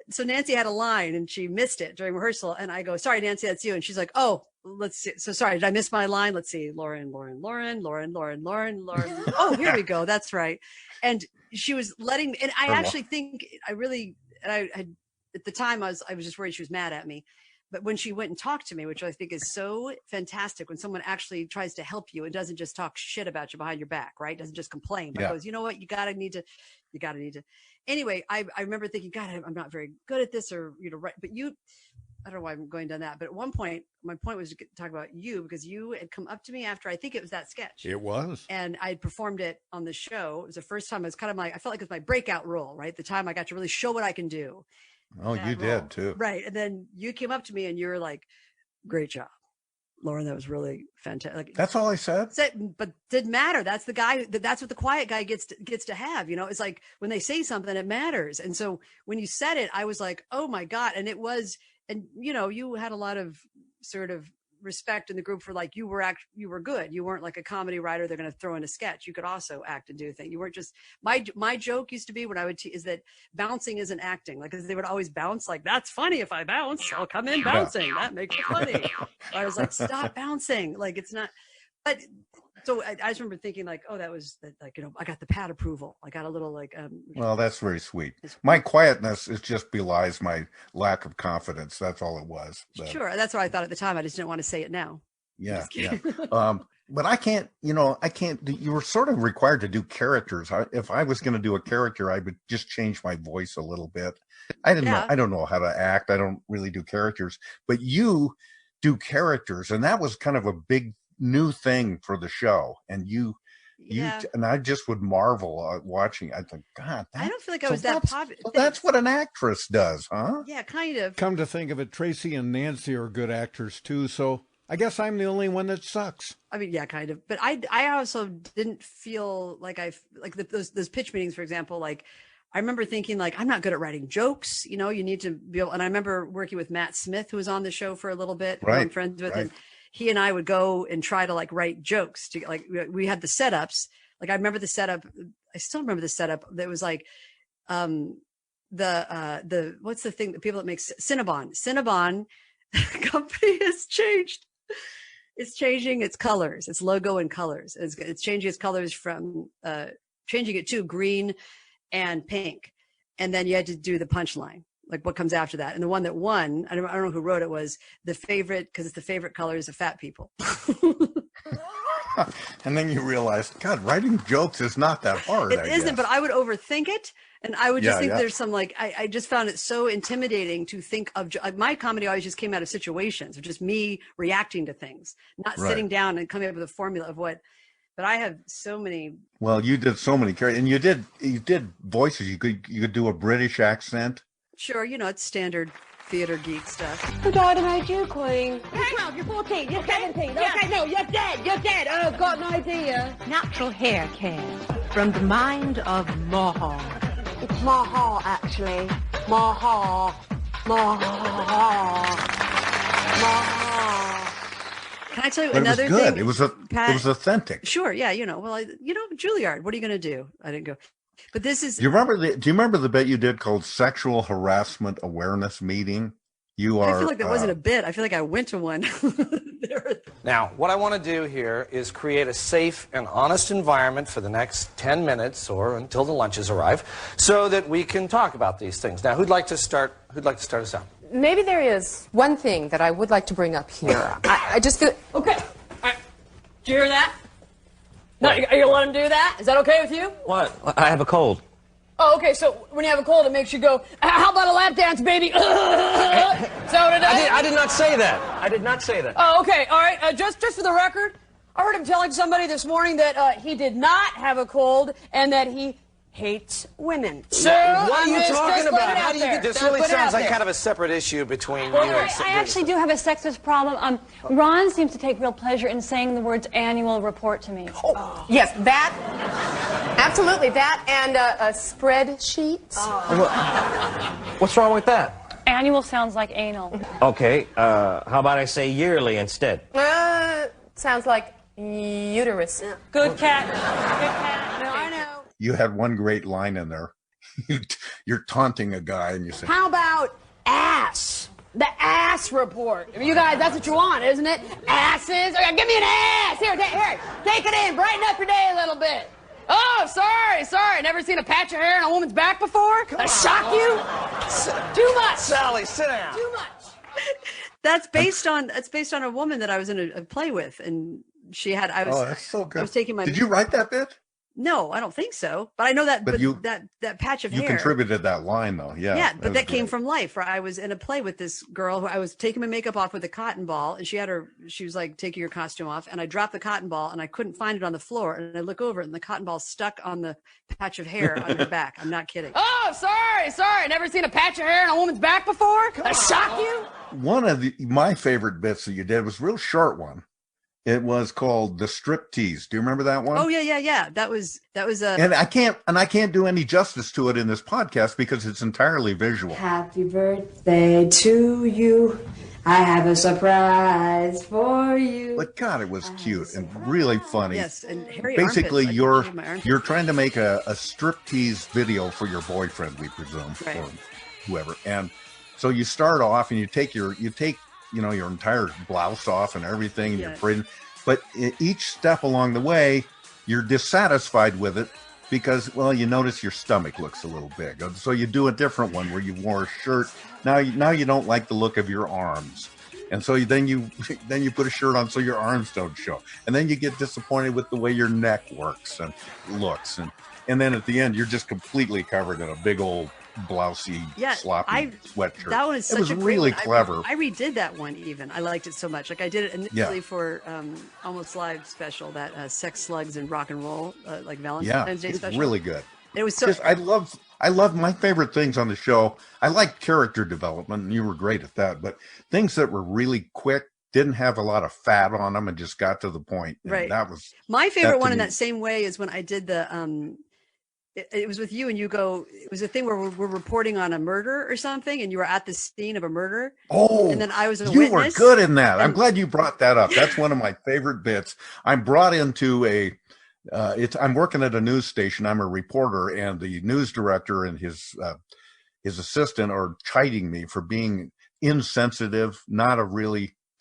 so Nancy had a line and she missed it during rehearsal. And I go, sorry, Nancy, that's you. And she's like, oh, let's see. So sorry, did I miss my line? Let's see. Lauren. Oh, here we go. That's right. And she was letting me, and I actually think I had, at the time I was just worried she was mad at me. But when she went and talked to me, which I think is so fantastic, when someone actually tries to help you and doesn't just talk shit about you behind your back, right? Doesn't just complain, but goes, you know what? You gotta need to. Anyway, I remember thinking, God, I'm not very good at this, or, right. But I don't know why I'm going down that. But at one point, my point was to talk about you, because you had come up to me after, I think it was that sketch. It was. And I performed it on the show. It was the first time. It was kind of I felt like it was my breakout role, right? The time I got to really show what I can do. Oh, you did too. Right. And then you came up to me and you were like, great job, Lauren. That was really fantastic. That's all I said. But didn't matter. That's the guy. That's what the quiet guy gets to have. It's like when they say something, it matters. And so when you said it, I was like, oh my God. And it was, and you had a lot of sort of respect in the group for like, you were good. You weren't like a comedy writer they're going to throw in a sketch. You could also act and do things. You weren't just, my joke used to be when I would is that bouncing isn't acting. Like, 'cause they would always bounce, like, that's funny if I bounce, I'll come in bouncing. That makes it funny. I was like, stop bouncing. Like, it's not. But so I just remember thinking like, oh, that was like, I got the pat approval. I got a little like, well, that's very sweet. My quietness is just belies my lack of confidence. That's all it was. But, sure. That's what I thought at the time. I just didn't want to say it now. Yeah. But I can't, you were sort of required to do characters. If I was going to do a character, I would just change my voice a little bit. I don't know how to act. I don't really do characters, but you do characters. And that was kind of a big new thing for the show. And and I just would marvel watching. I think, God, I don't feel like I was that popular. So that's what an actress does, huh? Yeah, kind of. Come to think of it, Tracy and Nancy are good actors too. So I guess I'm the only one that sucks. I mean, yeah, kind of. But I also didn't feel like those pitch meetings, for example, like I remember thinking like, I'm not good at writing jokes. You need to be able, and I remember working with Matt Smith, who was on the show for a little bit, who I'm friends with, and he and I would go and try to like write jokes to like, we had the setups. Like I remember the setup. I still remember the setup that was like, what's the thing that people that make Cinnabon company has changed. It's changing its colors, its logo and colors. It's changing its colors from changing it to green and pink. And then you had to do the punchline, like what comes after that. And the one that won, I don't know who wrote it, was the favorite, because it's the favorite colors of fat people. And then you realized, God, writing jokes is not that hard. It isn't, but I would overthink it. And I would just think there's some like, I just found it so intimidating to think of, my comedy always just came out of situations, of just me reacting to things, not sitting down and coming up with a formula of what, but I have so many. Well, you did so many characters, and you did voices. You could do a British accent. Sure. It's standard theater geek stuff. Who died and made you queen? You're 12, you're 14, you're 17. Yeah. Okay, no, you're dead. Oh, I've got an idea. Natural hair care from the mind of Maha. It's Maha, actually. Maha. Can I tell you But another it was good. thing? It was authentic. Sure. Yeah. Juilliard, what are you going to do? I didn't go. But this is. Do you remember the bit you did called Sexual Harassment Awareness Meeting? I feel like that wasn't a bit. I feel like I went to one. Now, what I want to do here is create a safe and honest environment for the next 10 minutes or until the lunches arrive, so that we can talk about these things. Now, who'd like to start us out? Maybe there is one thing that I would like to bring up here. I just feel... Okay. All right. Did you hear that? No, are you going to let him do that? Is that okay with you? What? I have a cold. Oh, okay, so when you have a cold, it makes you go, how about a lap dance, baby? So I did not say that. I did not say that. Oh, okay, all right. Just for the record, I heard him telling somebody this morning that he did not have a cold and that he hates women. So what are you talking about? How do you get this? Really sounds like kind of a separate issue between you and... I actually do have a sexist problem. Ron seems to take real pleasure in saying the words annual report to me. Oh. Yes, that, absolutely, that and a spreadsheet. What's wrong with that? Annual sounds like anal. Okay, how about I say yearly instead? Sounds like uterus. Good cat. Good cat. No, I know. You had one great line in there. You're taunting a guy and you say, how about ass? The ass report. You guys, that's what you want, isn't it? Asses. Okay, give me an ass. Here, take it in. Brighten up your day a little bit. Oh, sorry. Never seen a patch of hair on a woman's back before? That shock you? Too much. Sally, sit down. Too much. That's based on a woman that I was in a play with, and she had. Oh, that's so good. I was taking my. Did you write that bit? No, I don't think so. But I know that. But you, that patch of hair. You contributed that line, though. Yeah. Yeah, but that came from life. Where I was in a play with this girl who I was taking my makeup off with a cotton ball, and she was like, taking your costume off, and I dropped the cotton ball, and I couldn't find it on the floor, and I look over, and the cotton ball stuck on the patch of hair on her back. I'm not kidding. Oh, sorry. Never seen a patch of hair on a woman's back before? That shock you? One of my favorite bits that you did was a real short one. It was called the striptease. Do you remember that one? Oh yeah. That was and I can't do any justice to it in this podcast because it's entirely visual. Happy birthday to you. I have a surprise for you. But God, it was cute and really funny. Yes, and hairy basically armpits, you're trying to make a striptease video for your boyfriend, we presume, right, or whoever. And so you start off and you take your entire blouse off and everything, and you're pretty, but each step along the way, you're dissatisfied with it because, well, you notice your stomach looks a little big. So you do a different one where you wore a shirt. Now you don't like the look of your arms. And so then you put a shirt on so your arms don't show. And then you get disappointed with the way your neck works and looks. And then at the end, you're just completely covered in a big old blousey, sloppy sweatshirt. That one is such it was a great really one. clever. I redid that one even. I liked it so much. Like I did it initially for Almost Live special, that Sex, Slugs, and Rock and Roll, like Valentine's Day special. It's really good. It was so. I love my favorite things on the show. I like character development, and you were great at that. But things that were really quick, didn't have a lot of fat on them, and just got to the point. And right. That was my favorite one in that same way is when I did the. It was with you, and you go. It was a thing where we're reporting on a murder or something, and you were at the scene of a murder. Oh, and then I was a you witness. were good in that. I'm glad you brought that up. That's one of my favorite bits. I'm brought into I'm working at a news station. I'm a reporter, and the news director and his assistant are chiding me for being insensitive.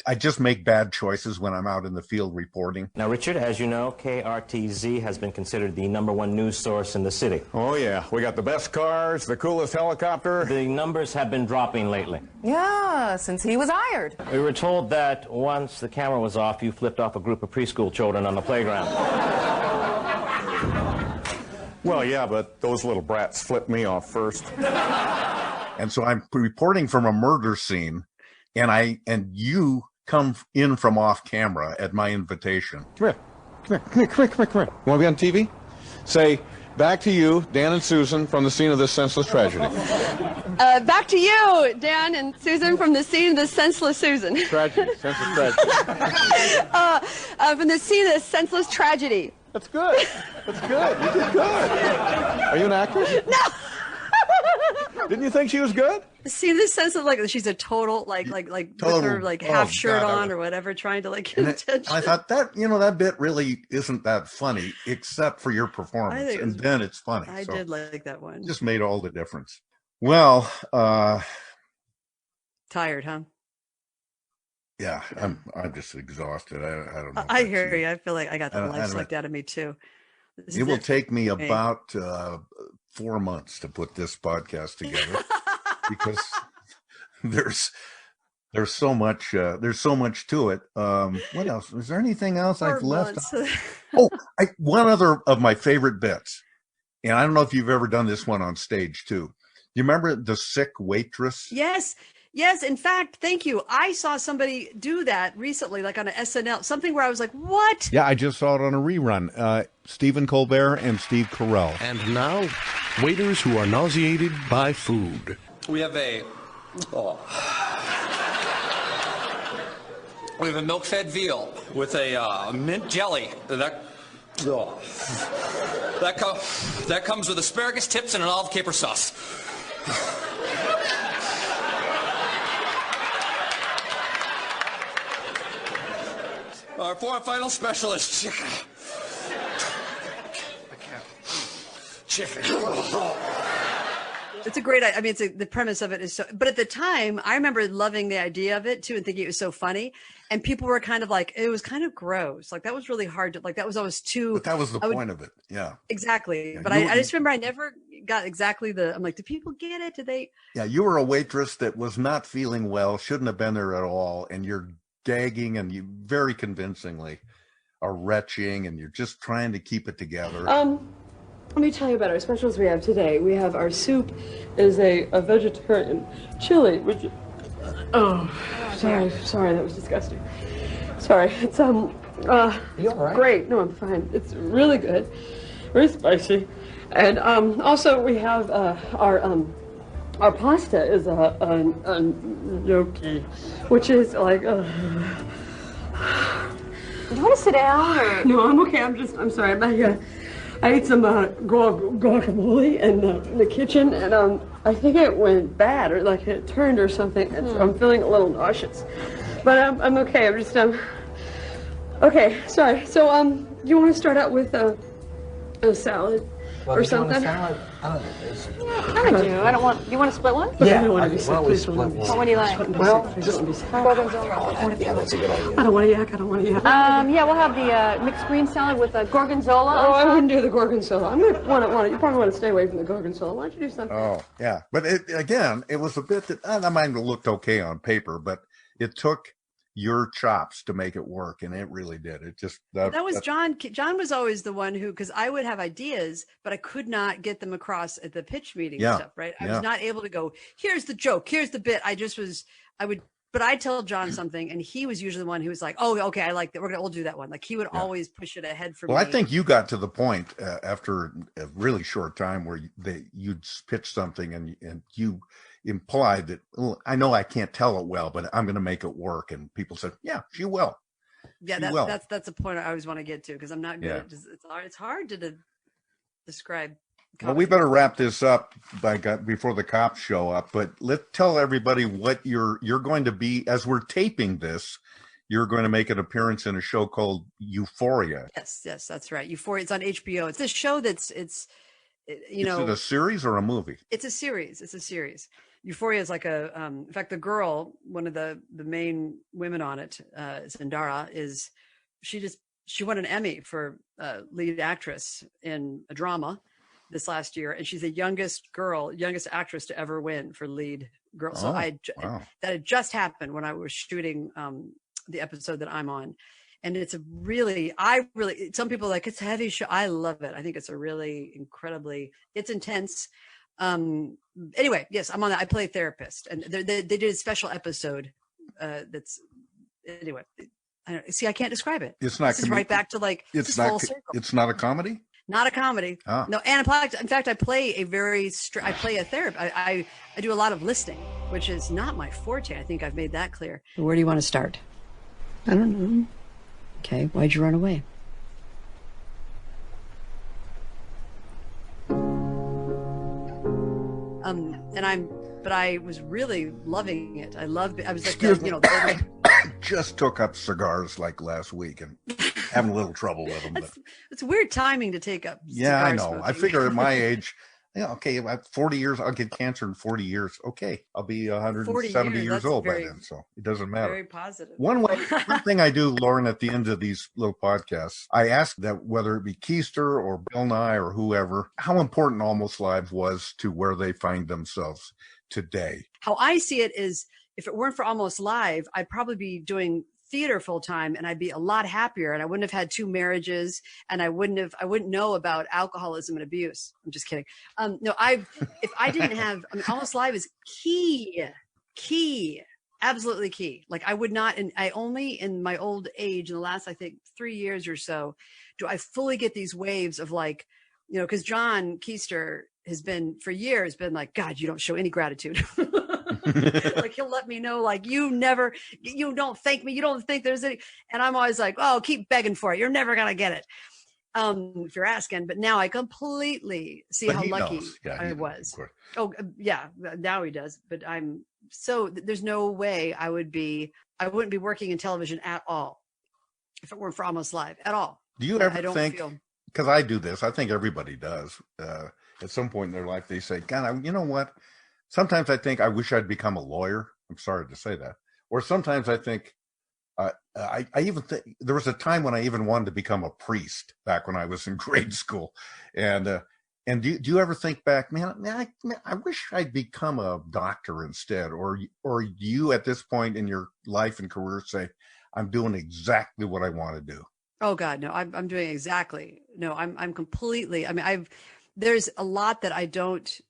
I just make bad choices when I'm out in the field reporting. Now, Richard, as you know, KRTZ has been considered the #1 news source in the city. Oh, yeah. We got the best cars, the coolest helicopter. The numbers have been dropping lately. Yeah, since he was hired. We were told that once the camera was off, you flipped off a group of preschool children on the playground. Well, yeah, but those little brats flipped me off first. And so I'm reporting from a murder scene, and you come in from off camera at my invitation. Come here. You want to be on TV? Say, back to you, Dan and Susan, from the scene of this senseless tragedy. Back to you, Dan and Susan, from the scene of this senseless Susan. Tragedy, senseless tragedy. From the scene of this senseless tragedy. That's good. That's good. You did good. Are you an actress? No. Didn't you think she was good? See, this sense of like she's a total with her half shirt on or whatever, trying to get attention. I thought that bit really isn't that funny except for your performance, and then it's funny. I did like that one. Just made all the difference. Well, tired, huh? Yeah, I'm just exhausted. I don't know. I hear you. I feel like I got the life sucked out of me too. It will take me about 4 months to put this podcast together because there's so much to it. What else? Is there anything else I've left? One other of my favorite bits, and I don't know if you've ever done this one on stage too. You remember the sick waitress? Yes. In fact, thank you. I saw somebody do that recently, like on an SNL, something where I was like, what? Yeah, I just saw it on a rerun. Stephen Colbert and Steve Carell. And now, waiters who are nauseated by food. We have a milk-fed veal with a mint jelly. That comes with asparagus tips and an olive caper sauce. For our final specialist, chicken. Chicken. It's a great, I mean, the premise of it is so, but at the time I remember loving the idea of it too and thinking it was so funny. And people were kind of like, it was kind of gross. Like that was really hard to, like that was always too. But that was the point of it. Yeah. Exactly. Yeah, but I just remember I never got exactly I'm like, do people get it? Did they? Yeah. You were a waitress that was not feeling well, shouldn't have been there at all. And you're gagging and you very convincingly are retching and you're just trying to keep it together. Let me tell you about our specials we have today. We have our soup is a vegetarian chili, which sorry, that was disgusting. Sorry, it's You all right? great. No, I'm fine. It's really good, very spicy, and also we have our pasta is a gnocchi, which is like. Do you want to sit down? Or? No, I'm okay. I'm sorry. I ate some guacamole in the kitchen, and I think it went bad, or like it turned or something. And so I'm feeling a little nauseous, but I'm okay. I'm just okay. Sorry. So do you want to start out with a salad or something? Salad? I don't know. I do. I don't want. Do you want to split one? Yeah. Why don't we split one? What do you like? Well, just gorgonzola. Yeah, that's a good idea. I don't want to yak. Yeah, we'll have the mixed green salad with gorgonzola. Oh, I wouldn't do the gorgonzola. I'm gonna want you probably want to stay away from the gorgonzola. Why don't you do something? Oh, yeah. But it was a bit that I might have looked okay on paper, but it took your chops to make it work, and it really did. It just that was John. John was always the one who, because I would have ideas, but I could not get them across at the pitch meeting and stuff. Right? I was not able to go, here's the joke, here's the bit. But I'd tell John something, and he was usually the one who was like, "Oh, okay, I like that. We'll do that one." Like he would always push it ahead for me. Well, I think you got to the point after a really short time where you'd pitch something, and you implied that, well, I know I can't tell it well, but I'm going to make it work. And people said, "Yeah, she will." Yeah, that's a point I always want to get to, because I'm not good. Yeah. It's hard to describe. Well, we better wrap this up before the cops show up. But let's tell everybody what you're going to be as we're taping this. You're going to make an appearance in a show called Euphoria. Yes, that's right. Euphoria. It's on HBO. It's a show that's Is it a series or a movie? It's a series. Euphoria is like in fact, the girl, one of the main women on it, Zendara, she won an Emmy for lead actress in a drama this last year, and she's the youngest actress to ever win for lead girl. So that had just happened when I was shooting the episode that I'm on. And it's some people are like, it's a heavy show. I love it. I think it's a really it's intense. Anyway, yes, I'm on that. I play a therapist, and they did a special episode. Anyway, I don't see. I can't describe it. It's not. This is right back to full circle. It's not a comedy. Not a comedy. No, and in fact, I play a therapist. I do a lot of listening, which is not my forte. I think I've made that clear. Where do you want to start? I don't know. Okay, why'd you run away? But I was really loving it. I was like, Excuse me. I just took up cigars like last week and having a little trouble with them. It's weird timing to take up. Yeah, I know. Smoking. I figure at my age, okay, about 40 years, I'll get cancer in 40 years. Okay, I'll be 170 years old by then, so it doesn't matter. Very positive. One thing I do, Lauren, at the end of these little podcasts, I ask that whether it be Keister or Bill Nye or whoever, how important Almost Live was to where they find themselves today. How I see it is, if it weren't for Almost Live, I'd probably be doing theater full time, and I'd be a lot happier, and I wouldn't have had 2 marriages, and I wouldn't know about alcoholism and abuse. I'm just kidding. If I didn't have, Almost Live is key, absolutely key. Like I would not, and I only in my old age, in the last, I think 3 years or so, do I fully get these waves of like, because John Keister has been for years been like, God, you don't show any gratitude. Like he'll let me know, like, you don't thank me. You don't think there's any, and I'm always like, oh, keep begging for it. You're never going to get it. If you're asking, but now I completely see how lucky I was. Oh yeah. Now he does, but there's no way I wouldn't be working in television at all if it weren't for Almost Live at all. Do you ever think, because I do this, I think everybody does, at some point in their life, they say, God, you know what? Sometimes I think I wish I'd become a lawyer. I'm sorry to say that. Or sometimes I think, I even think there was a time when I even wanted to become a priest back when I was in grade school. And do you ever think back, man, I wish I'd become a doctor instead? Or do you at this point in your life and career say, I'm doing exactly what I want to do? Oh God, no, I'm doing exactly. No, I'm completely, I mean, there's a lot that I don't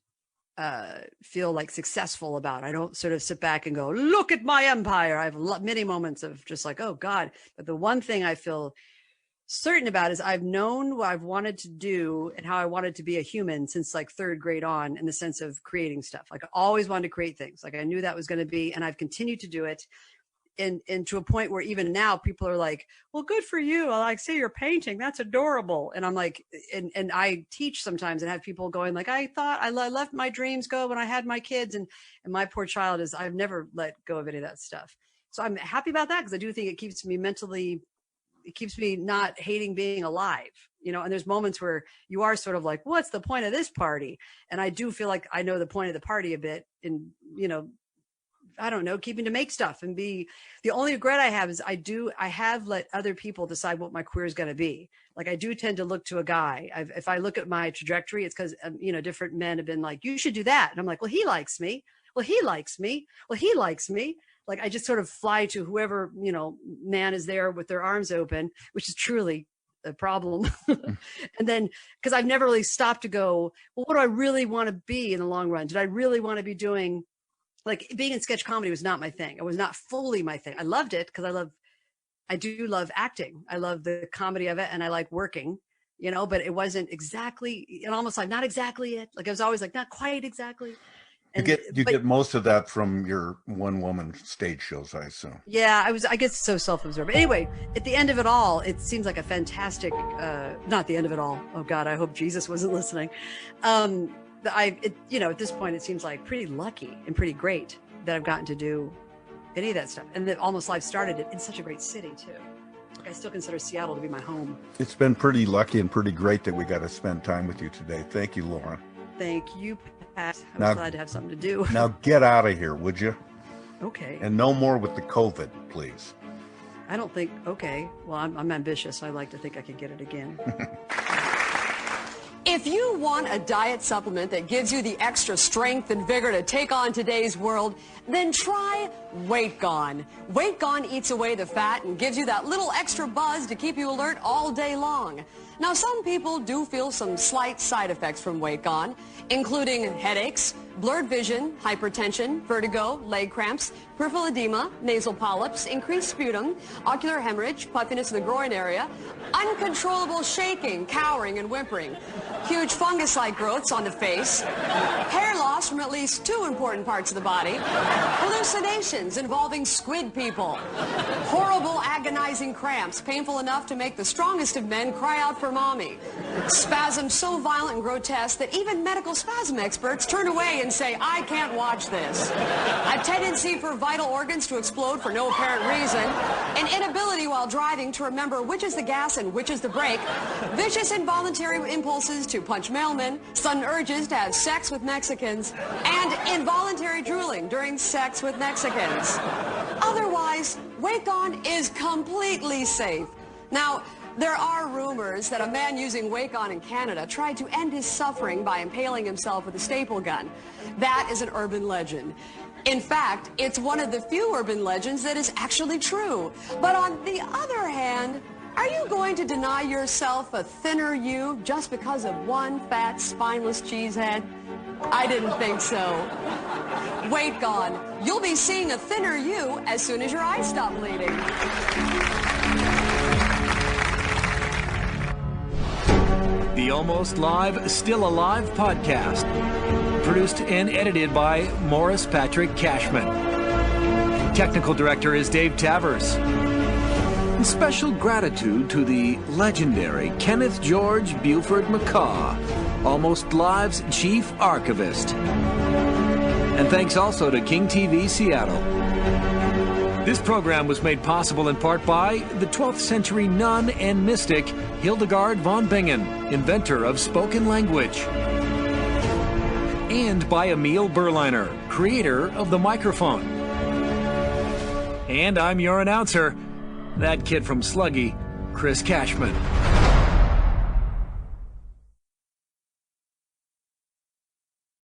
feel like successful about. I don't sort of sit back and go, look at my empire. I have many moments of just like, oh God. But the one thing I feel certain about is I've known what I've wanted to do and how I wanted to be a human since like third grade on, in the sense of creating stuff. Like I always wanted to create things. Like I knew that was going to be, and I've continued to do it. And to a point where even now people are like, well, good for you. I like, see your painting. That's adorable. And I'm like, and I teach sometimes and have people going like, I thought I let my dreams go when I had my kids. And my poor child is, I've never let go of any of that stuff. So I'm happy about that, because I do think it keeps me mentally, it keeps me not hating being alive, you know. And there's moments where you are sort of like, what's the point of this party? And I do feel like I know the point of the party a bit, in, you know, I don't know, keeping to make stuff and be. The only regret I have is I have let other people decide what my career is going to be. Like I do tend to look to a guy. If I look at my trajectory, it's because, you know, different men have been like, you should do that. And I'm like, well, he likes me. Well, he likes me. Well, he likes me. Like I just sort of fly to whoever, you know, man is there with their arms open, which is truly a problem. And then, because I've never really stopped to go, well, what do I really want to be in the long run? Did I really want to be doing, like being in sketch comedy was not my thing. It was not fully my thing. I loved it because I do love acting. I love the comedy of it, and I like working, you know, but it wasn't exactly, and almost like not exactly it. Like I was always like, not quite exactly. And, you get most of that from your one woman stage shows, I assume. Yeah, I get so self-absorbed. Anyway, at the end of it all, it seems like a fantastic, not the end of it all. Oh God, I hope Jesus wasn't listening. You know, at this point, it seems like pretty lucky and pretty great that I've gotten to do any of that stuff. And that Almost Live started it in such a great city too. Like I still consider Seattle to be my home. It's been pretty lucky and pretty great that we got to spend time with you today. Thank you, Lauren. Thank you, Pat. I was glad to have something to do. Now get out of here, would you? Okay. And no more with the COVID, please. I don't think, okay. Well, I'm ambitious. I like to think I can get it again. If you want a diet supplement that gives you the extra strength and vigor to take on today's world, then try Weight Gone. Weight Gone eats away the fat and gives you that little extra buzz to keep you alert all day long. Now, some people do feel some slight side effects from Weight Gone, including headaches, blurred vision, hypertension, vertigo, leg cramps, peripheral edema, nasal polyps, increased sputum, ocular hemorrhage, puffiness in the groin area, uncontrollable shaking, cowering, and whimpering, huge fungus-like growths on the face, hair loss from at least 2 important parts of the body, hallucinations involving squid people, horrible agonizing cramps, painful enough to make the strongest of men cry out for mommy, spasms so violent and grotesque that even medical spasm experts turn away and say, I can't watch this, a tendency for vital organs to explode for no apparent reason, an inability while driving to remember which is the gas and which is the brake, vicious involuntary impulses to punch mailmen, sudden urges to have sex with Mexicans, and involuntary drooling during sex with Mexicans. Otherwise, Weight Gone is completely safe. Now, there are rumors that a man using Weight Gone in Canada tried to end his suffering by impaling himself with a staple gun. That is an urban legend. In fact, it's one of the few urban legends that is actually true. But on the other hand, are you going to deny yourself a thinner you just because of one fat, spineless cheesehead? I didn't think so. Weight Gone. You'll be seeing a thinner you as soon as your eyes stop bleeding. The Almost Live, Still Alive podcast. Produced and edited by Morris Patrick Cashman. Technical director is Dave Tavers. And special gratitude to the legendary Kenneth George Buford McCaw, Almost Live's chief archivist. And thanks also to King TV Seattle. This program was made possible in part by the 12th century nun and mystic Hildegard von Bingen, inventor of spoken language. and by Emil Berliner, creator of the microphone. And I'm your announcer, that kid from Sluggy, Chris Cashman.